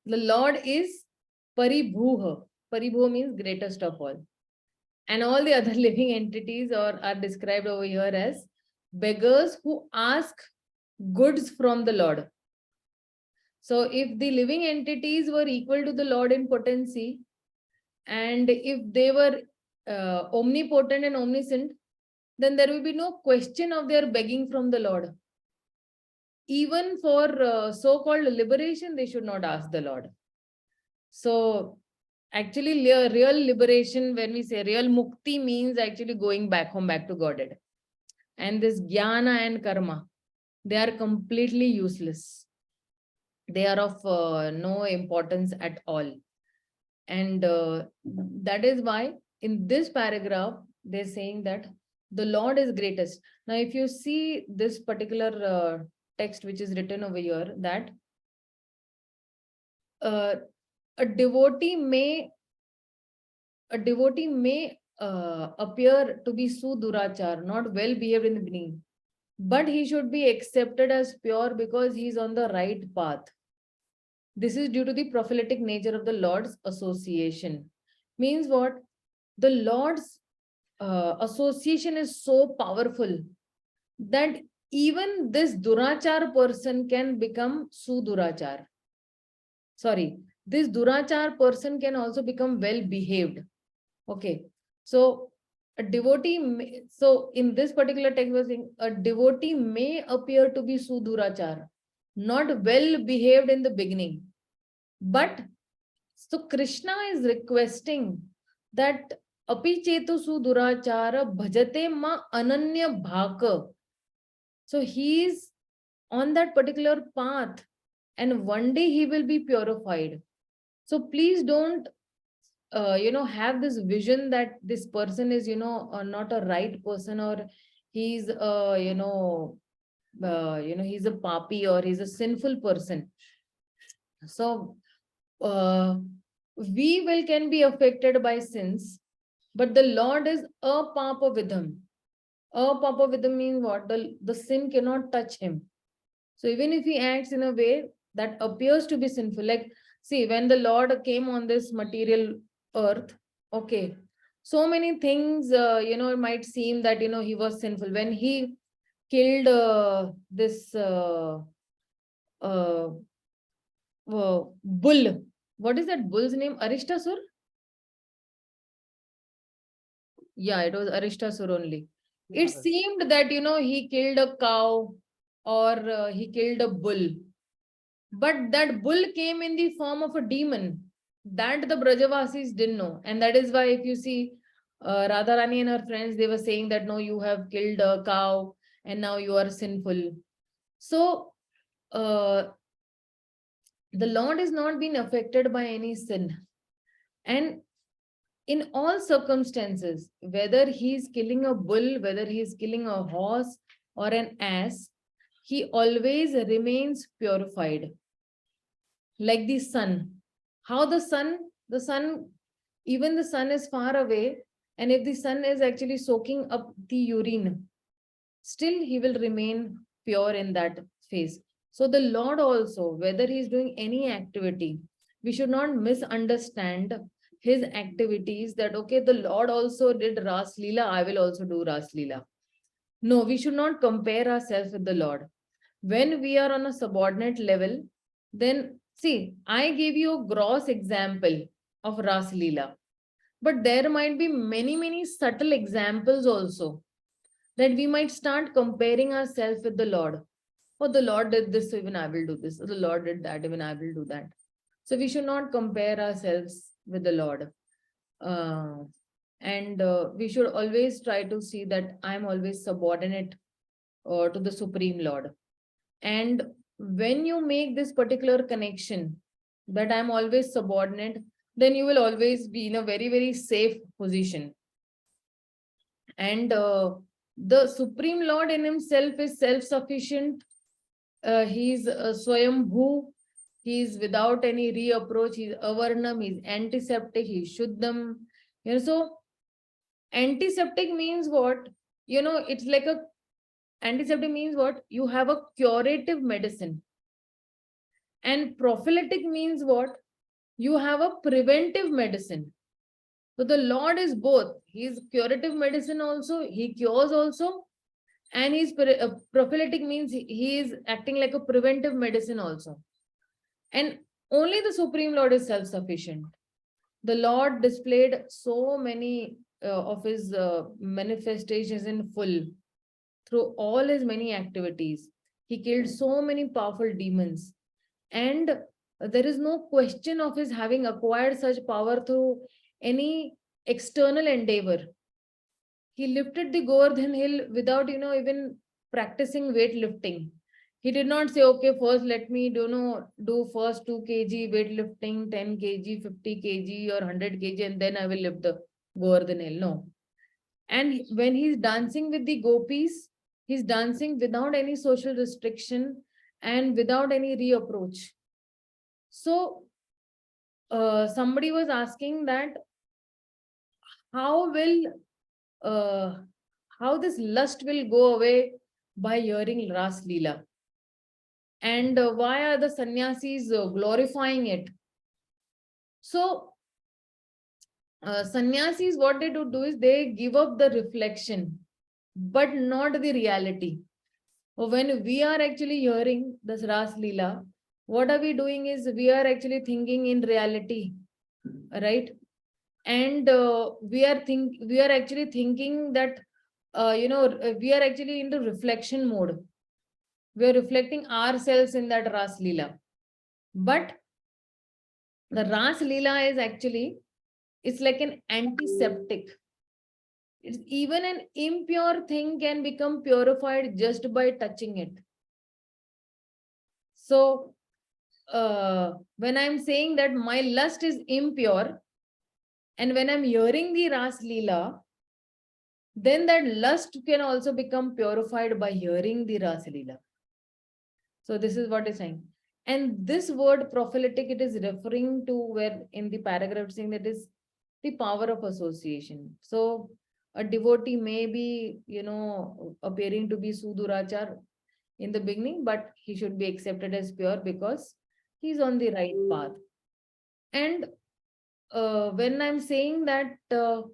The Lord is Paribhuha. Paribhuha means greatest of all. And all the other living entities are described over here as beggars who ask goods from the Lord. So if the living entities were equal to the Lord in potency, and if they were omnipotent and omniscient, then there will be no question of their begging from the Lord. Even for so-called liberation, they should not ask the Lord. So actually, real liberation, when we say real mukti, means actually going back home, back to Godhead. And this jnana and karma, they are completely useless. They are of no importance at all. And that is why in this paragraph, they're saying that the Lord is greatest. Now, if you see this particular text which is written over here, that a devotee may appear to be sudurachar, not well behaved in the beginning, but he should be accepted as pure because he is on the right path. This is due to the prophylatic nature of the Lord's association. Means what? The Lord's association is so powerful that even this durachar person can become sudurachar. Sorry, this durachar person can also become well behaved. Okay, so a devotee, so in this particular text was saying, a devotee may appear to be sudurachar, not well behaved in the beginning. But so Krishna is requesting that api chetu sudurachara bhajate ma ananya bhaka. So he is on that particular path and one day he will be purified. So please don't have this vision that this person is not a right person, or he's he's a papi, or he's a sinful person. So we can be affected by sins, but the Lord is apapa vidham. Apapa vidham means what? The sin cannot touch him. So even if he acts in a way that appears to be sinful, like see, when the Lord came on this material earth, okay, so many things, it might seem that, he was sinful. When he killed this bull, what is that bull's name? Arishtasur? Yeah, it was Arishtasur only. It seemed that, he killed a cow or he killed a bull. But that bull came in the form of a demon. That the Brajavasis didn't know. And that is why if you see Radharani and her friends, they were saying that, no, you have killed a cow and now you are sinful. So the Lord is not being affected by any sin. And in all circumstances, whether he is killing a bull, whether he is killing a horse or an ass, he always remains purified. Like the sun. How the sun, even the sun is far away, and if the sun is actually soaking up the urine, still he will remain pure in that phase. So the Lord also, whether he is doing any activity, we should not misunderstand his activities that, okay, the Lord also did Ras Leela, I will also do Ras Leela. No, we should not compare ourselves with the Lord. When we are on a subordinate level, then see, I gave you a gross example of Ras Leela, but there might be many, many subtle examples also that we might start comparing ourselves with the Lord. Oh, the Lord did this, so even I will do this. Oh, the Lord did that, even I will do that. So we should not compare ourselves with the Lord. And we should always try to see that I'm always subordinate to the Supreme Lord. And when you make this particular connection that I'm always subordinate, then you will always be in a very, very safe position. And the Supreme Lord in himself is self-sufficient. He's Swayambhu. He's without any reapproach. He's Avarnam. He's antiseptic. He's Shuddham. So antiseptic means what? It's like a antiseptic means what? You have a curative medicine. And prophylactic means what? You have a preventive medicine. So the Lord is both. He is curative medicine also. He cures also. And he's prophylactic means he is acting like a preventive medicine also. And only the Supreme Lord is self-sufficient. The Lord displayed so many of his manifestations in full through all his many activities. He killed so many powerful demons. And there is no question of his having acquired such power through any external endeavor. He lifted the Govardhan hill without, even practicing weightlifting. He did not say, okay, first let me do first 2 kg weightlifting, 10 kg, 50 kg or 100 kg, and then I will lift the Govardhan hill. No. And when he's dancing with the gopis, he's dancing without any social restriction and without any reapproach. So somebody was asking that how this lust will go away by hearing Ras Leela, and why are the sannyasis glorifying it? So sannyasis, what they do is they give up the reflection, but not the reality. When we are actually hearing this Ras Leela, what are we doing is we are actually thinking in reality, right? And we are actually thinking that we are actually into reflection mode. We are reflecting ourselves in that Ras Leela. But the Ras Leela is actually, it's like an antiseptic. It's even an impure thing can become purified just by touching it. So when I'm saying that my lust is impure, and when I'm hearing the Ras Leela, then that lust can also become purified by hearing the Ras Leela. So this is what it's saying. And this word prophylactic, it is referring to where in the paragraph saying that is the power of association. So a devotee may be, appearing to be Sudurachar in the beginning, but he should be accepted as pure because he's on the right path. And when I'm saying that the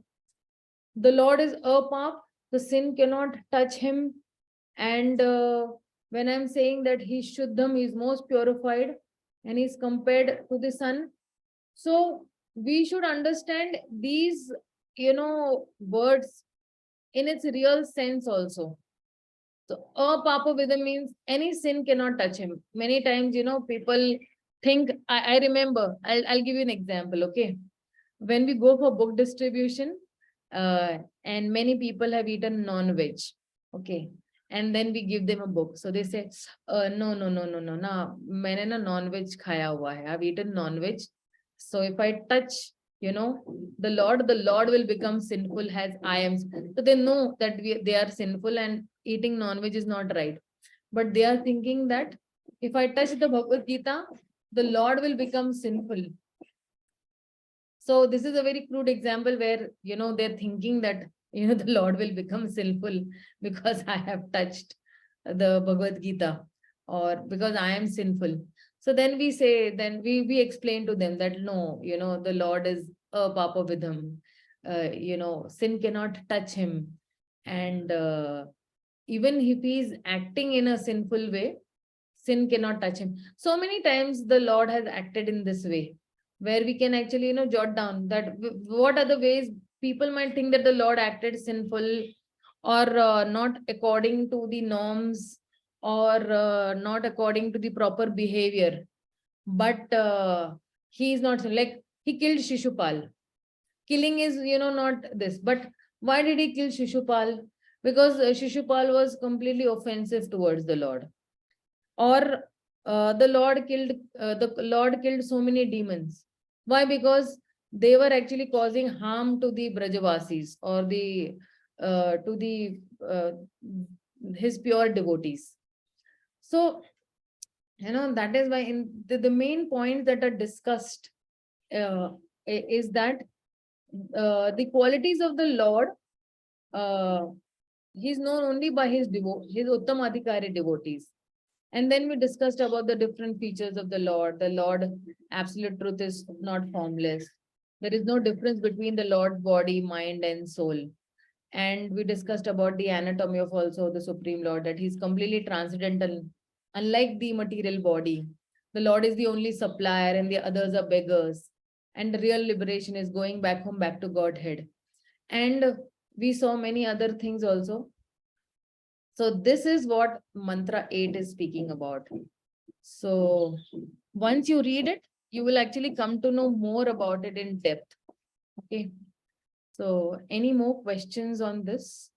Lord is apap, the sin cannot touch him. And when I'm saying that he's Shuddham, he's most purified, and he's compared to the sun. So we should understand these, words in its real sense also. So apapa means any sin cannot touch him. Many times, people think, I remember, I'll give you an example, okay? When we go for book distribution, and many people have eaten non-veg, okay? And then we give them a book. So they say, no, मैंने ना non-veg खाया हुआ है. I've eaten non-veg. So if I touch, the Lord will become sinful as I am. So they know that they are sinful and eating non-veg is not right. But they are thinking that if I touch the Bhagavad Gita, the Lord will become sinful. So this is a very crude example where, they're thinking that, the Lord will become sinful because I have touched the Bhagavad Gita or because I am sinful. So then we say, then we explain to them that no, the Lord is a Papa Vidham. Sin cannot touch him. And even if he is acting in a sinful way, sin cannot touch him. So many times the Lord has acted in this way, where we can actually, jot down that what are the ways people might think that the Lord acted sinful or not according to the norms or not according to the proper behavior. But he is not like he killed Shishupal. Killing is, not this. But why did he kill Shishupal? Because Shishupal was completely offensive towards the Lord. Or the Lord killed so many demons. Why? Because they were actually causing harm to the Brajavasis or his pure devotees. So, that is why in the main points that are discussed is that the qualities of the Lord, he is known only by his Uttamadhikari devotees. And then we discussed about the different features of the Lord. The Lord, absolute truth, is not formless. There is no difference between the Lord's body, mind, and soul. And we discussed about the anatomy of also the Supreme Lord, that he's completely transcendental, unlike the material body. The Lord is the only supplier and the others are beggars. And the real liberation is going back home, back to Godhead. And we saw many other things also. So this is what mantra 8 is speaking about. So once you read it, you will actually come to know more about it in depth. Okay. So any more questions on this?